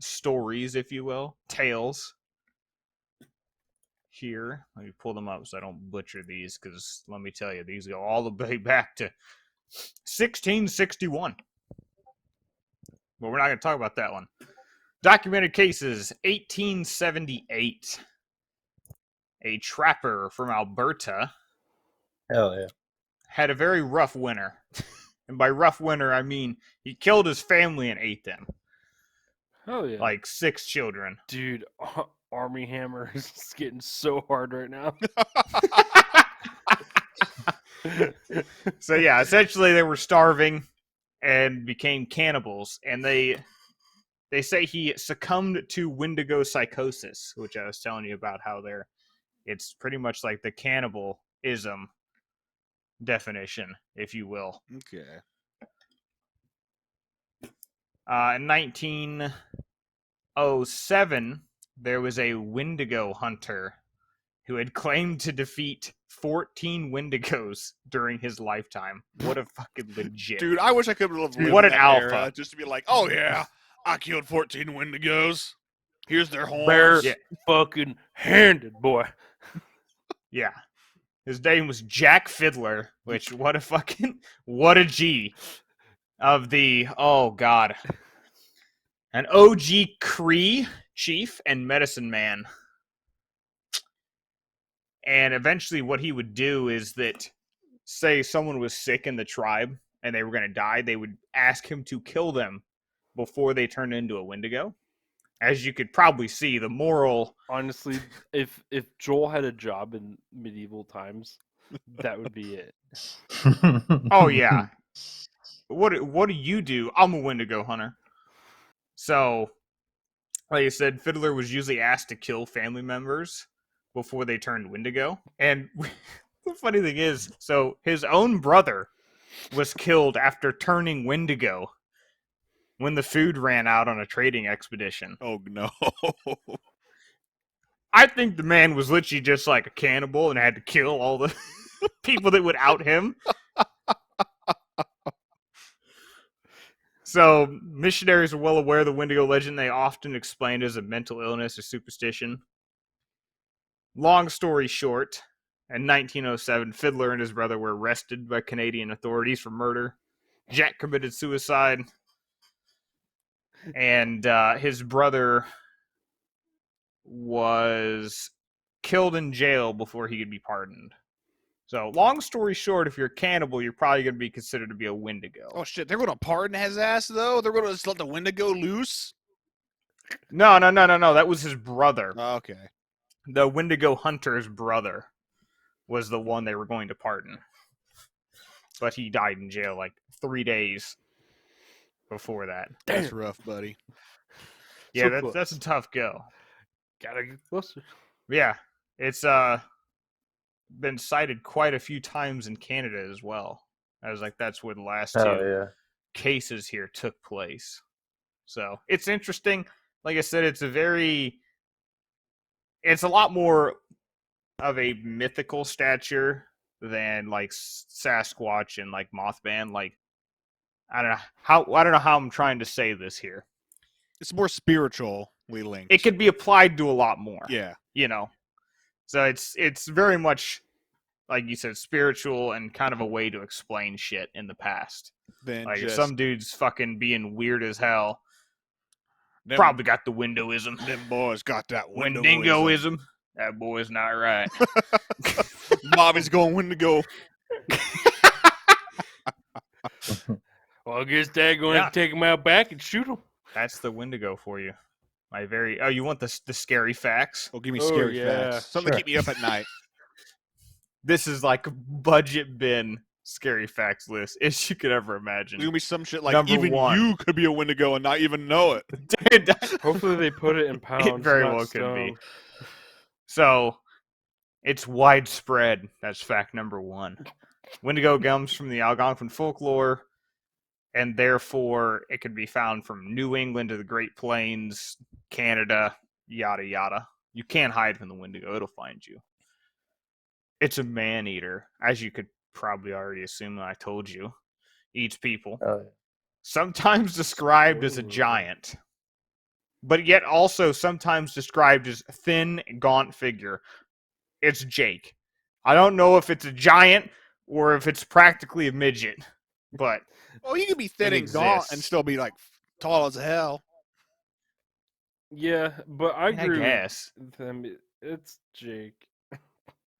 stories, if you will, tales here. Let me pull them up so I don't butcher these, because let me tell you, these go all the way back to 1661. But we're not going to talk about that one. Documented cases, 1878. A trapper from Alberta Hell yeah. had a very rough winter. And by rough winter, I mean he killed his family and ate them. Hell yeah. Like 6 children. Dude, Army Hammer is getting so hard right now. So yeah, essentially they were starving and became cannibals. And they say he succumbed to Wendigo psychosis, which I was telling you about how it's pretty much like the cannibalism definition, if you will. Okay. In 1907, there was a Wendigo hunter who had claimed to defeat 14 Wendigos during his lifetime. What a fucking legit. Dude, I wish I could have lived What in an that alpha. era just to be like, oh yeah, I killed 14 Wendigos. Here's their horns. Bare Yeah. fucking handed, boy. Yeah. His name was Jack Fiddler, which what a G. of the an OG Cree chief and medicine man. And eventually what he would do is that, say someone was sick in the tribe and they were going to die, they would ask him to kill them before they turned into a Wendigo. As you could probably see, the moral... Honestly, if Joel had a job in medieval times, that would be it. Oh, yeah. What do you do? I'm a Wendigo hunter. So, like I said, Fiddler was usually asked to kill family members before they turned Wendigo. And the funny thing is, so his own brother was killed after turning Wendigo when the food ran out on a trading expedition. Oh no. I think the man was literally just like a cannibal and had to kill all the people that would out him. So, missionaries are well aware of the Wendigo legend. They often explain it as a mental illness or superstition. Long story short, in 1907, Fiddler and his brother were arrested by Canadian authorities for murder. Jack committed suicide, and his brother was killed in jail before he could be pardoned. So, long story short, if you're a cannibal, you're probably going to be considered to be a Wendigo. Oh shit, they're gonna pardon his ass though? They're gonna just let the Wendigo loose? No. That was his brother. Oh, okay. The Wendigo hunter's brother was the one they were going to pardon. But he died in jail like 3 days before that. That's Damn. rough, buddy. Yeah, So that's a tough go. Gotta get closer. Yeah, it's been cited quite a few times in Canada as well. I was like, that's where the last Oh two yeah. cases here took place. So it's interesting. Like I said, it's a lot more of a mythical stature than like Sasquatch and like Mothman. Like I don't know how I'm trying to say this here. It's more spiritually linked. It could be applied to a lot more. Yeah. You know. So it's very much, like you said, spiritual and kind of a way to explain shit in the past. Then Like if just some dude's fucking being weird as hell, them, probably got the windowism. them boys got that Wendigoism. Wendigoism. That boy's not right. Bobby's going Wendigo. Well, I guess Dad going Yeah. to take him out back and shoot him. That's the Wendigo for you. Oh, you want the scary facts? Oh, give me Oh, scary yeah. facts. Something to Sure. keep me up at night. This is like budget bin scary facts list as you could ever There's imagine. gonna be some shit like Number even one. you could be a Wendigo and not even know it. Dude, Hopefully they put it in pounds. very not well could be. stone. So, it's widespread. That's fact number one. Wendigo comes from the Algonquin folklore, and therefore it can be found from New England to the Great Plains, Canada, yada yada. You can't hide from the Wendigo; it'll find you. It's a man-eater, as you could probably already assume. I told you, eats people. Oh yeah. Sometimes described as a Spoiler alert. giant, but yet also sometimes described as a thin, gaunt figure. It's Jake. I don't know if it's a giant or if it's practically a midget, but Oh, you could be thin It and gaunt and exists. still be like tall as hell. Yeah, but I agree guess. with them. It's Jake.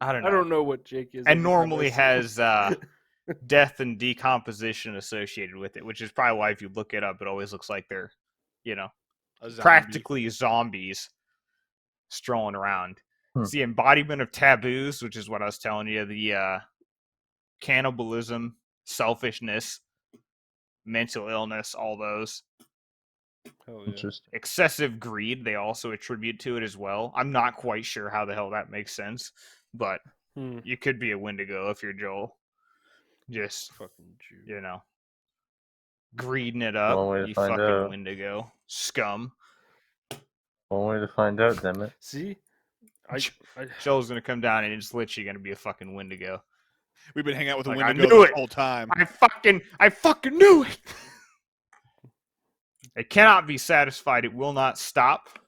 I don't know. I don't know what Jake is. And every time I normally see him. has death and decomposition associated with it, which is probably why if you look it up, it always looks like they're, A zombie. practically zombies strolling around. Hmm. It's the embodiment of taboos, which is what I was telling you, the cannibalism, selfishness, mental illness, all those. Hell yeah. Interesting. Excessive greed, they also attribute to it as well. I'm not quite sure how the hell that makes sense, but Hmm. you could be a Wendigo if you're Joel. Just, Fucking Jew. greeding it up. One way to You find fucking out. Wendigo. Scum. One way to find out, damn it. See, I Joel's gonna come down and it's literally gonna be a fucking Wendigo. We've been hanging out with a Like, I Wendigo knew this it. whole time. I fucking knew it! It cannot be satisfied. It will not stop.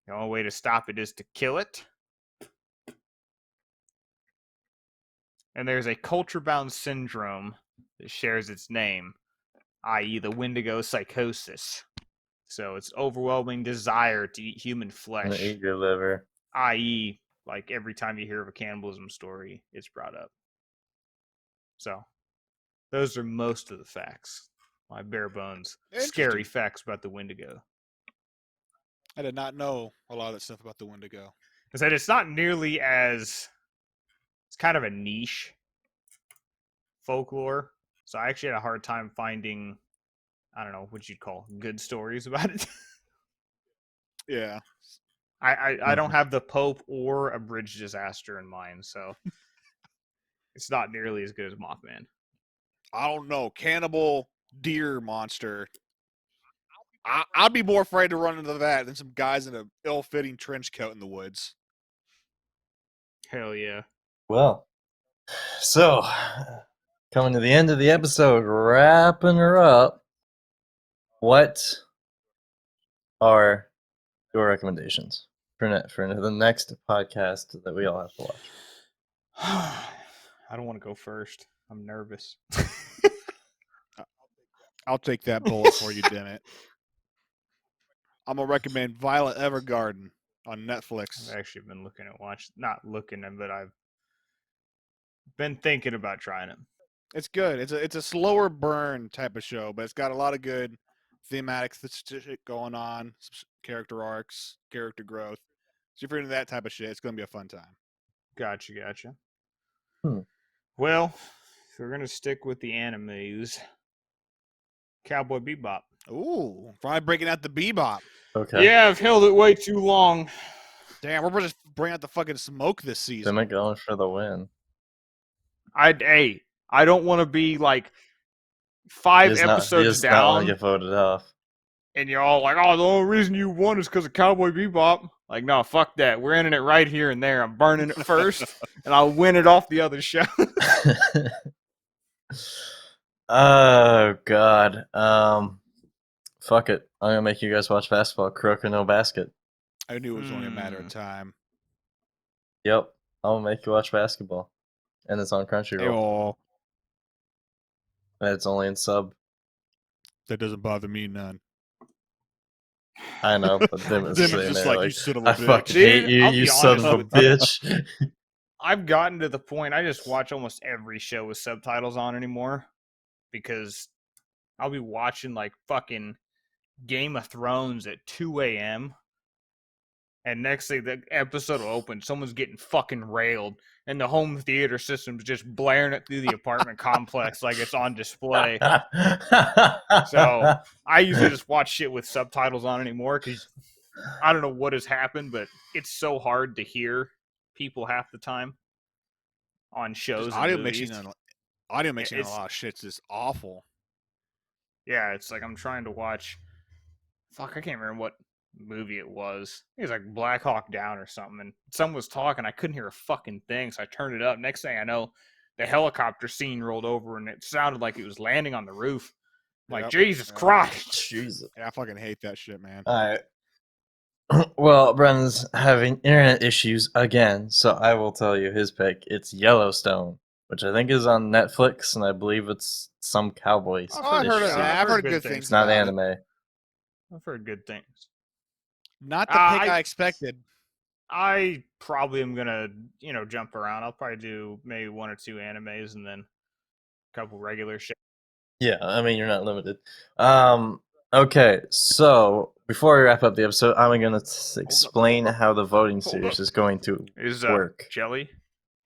The only way to stop it is to kill it. And there's a culture-bound syndrome that shares its name. i.e., the Wendigo psychosis. So it's overwhelming desire to eat human And flesh, eat your liver. i.e., like every time you hear of a cannibalism story, it's brought up. So those are most of the facts. My bare bones, scary Interesting. facts about the Wendigo. I did not know a lot of that stuff about the Wendigo. I said it's not nearly as, it's kind of a niche folklore. So I actually had a hard time finding, I don't know what you'd call good stories about it. Yeah. I don't have the Pope or a bridge disaster in mind, so it's not nearly as good as Mothman. I don't know. Cannibal deer monster. I'd be more afraid to run into that than some guys in a ill-fitting trench coat in the woods. Hell yeah. Well, so coming to the end of the episode, wrapping her up. What are your recommendations for the next podcast that we all have to watch? I don't want to go first. I'm nervous. I'll take that bullet for you, damn it. I'm gonna recommend Violet Evergarden on Netflix. I've actually been looking at not looking at, but I've been thinking about trying it. It's good. It's a slower burn type of show, but it's got a lot of good thematic shit going on, some character arcs, character growth. So if you're into that type of shit, it's gonna be a fun time. Gotcha. Hmm. Well, if we're gonna stick with the animes, Cowboy Bebop. Ooh, finally breaking out the bebop. Okay. Yeah, I've held it way too long. Damn, we're just bringing out the fucking smoke this season. Them going for the win. I don't want to be like 5 He episodes does not want down, to get voted off. and you're all like, "Oh, the only reason you won is because of Cowboy Bebop." Like, no, fuck that. We're ending it right here and there. I'm burning it first, and I'll win it off the other show. Oh God. Fuck it. I'm gonna make you guys watch basketball. Crook or no basket. I knew it was only a matter of time. Yep. I'll make you watch basketball. And it's on Crunchyroll. Ayo, And it's only in sub. that doesn't bother me none. I know, but them is Them sitting is just there like, like, you son of a I bitch. fucking Dude, hate you, I'll you be son of a honest bitch. I've gotten to the point I just watch almost every show with subtitles on anymore because I'll be watching like fucking Game of Thrones at 2 a.m. and next thing the episode will open, someone's getting fucking railed, and the home theater system's just blaring it through the apartment complex like it's on display. So I usually just watch shit with subtitles on anymore because I don't know what has happened, but it's so hard to hear people half the time on shows. Just and audio movies. mixing on a It's- lot of shit's just awful. Yeah, it's like I'm trying to watch. Fuck, I can't remember what movie it was. It was like Black Hawk Down or something, and someone was talking. I couldn't hear a fucking thing, so I turned it up. Next thing I know, the helicopter scene rolled over, and it sounded like it was landing on the roof. I'm like, Yep, Jesus yep. Christ! Jesus. Yeah, I fucking hate that shit, man. Alright. Well, Brendan's having internet issues again, so I will tell you his pick. It's Yellowstone, which I think is on Netflix, and I believe it's some cowboys. I've Oh, I've heard of shit. that. I've heard good things. things. It's not about it. anime. I've heard good things. Not the pick I- I expected. I probably am gonna, jump around. I'll probably do maybe 1 or 2 animes and then a couple regular shit. Yeah, I mean, you're not limited. Okay, so before we wrap up the episode, I'm going to explain how the voting Hold series up. is going to Is work. Jelly?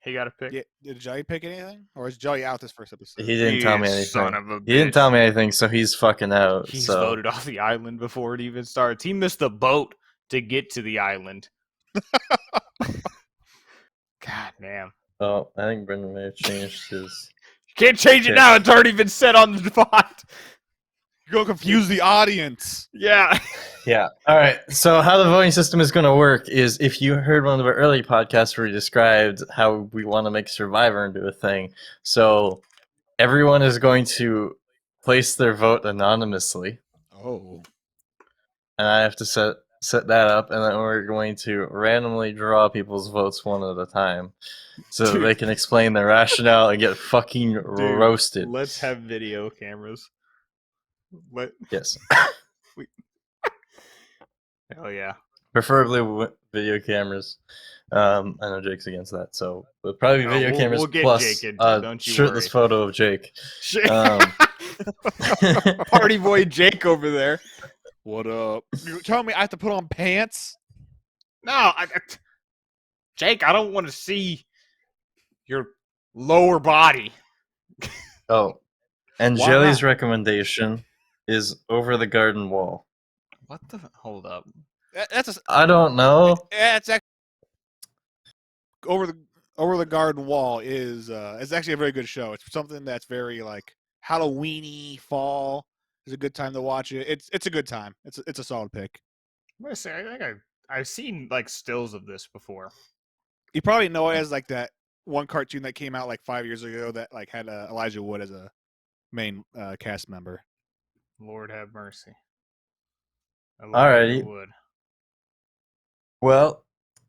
He got a pick. Yeah, did Jelly pick anything, or is Jelly out this first episode? He didn't tell me You anything. son of a He didn't bitch. tell me anything, so he's fucking out. He's so. voted off the island before it even starts. He missed the boat to get to the island. God damn. Oh, I think Brendan may have changed his. You can't change it Okay. now. It's already been set on the spot. You're gonna confuse the audience. Yeah. Yeah. All right. So how the voting system is going to work is if you heard one of our early podcasts where we described how we want to make Survivor into a thing. So everyone is going to place their vote anonymously, Oh, and I have to set that up, and then we're going to randomly draw people's votes one at a time, so that they can explain their rationale and get fucking roasted. Let's have video cameras. What? Yes. Hell yeah. Preferably video cameras. I know Jake's against that, so but probably Oh, video cameras we'll get plus Jake into it, don't you shirtless worry. photo of Jake. Shit. Party boy Jake over there. What up? You telling me I have to put on pants? No, Jake, I don't want to see your lower body. Oh, and Why Jelly's not? recommendation is Over the Garden Wall. What the? Hold up. That's a, I don't know. yeah, it's actually over the garden wall is it's actually a very good show. It's something that's very like Halloweeny fall is a good time to watch it. It's a good time. It's a solid pick. I'm gonna say I think I've seen like stills of this before. You probably know it as like that one cartoon that came out like 5 years ago that like had Elijah Wood as a main cast member. Lord have mercy. Alrighty. Wood. Well,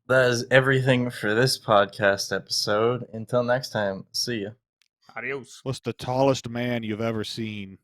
that is everything for this podcast episode. Until next time, see ya. Adios. What's the tallest man you've ever seen?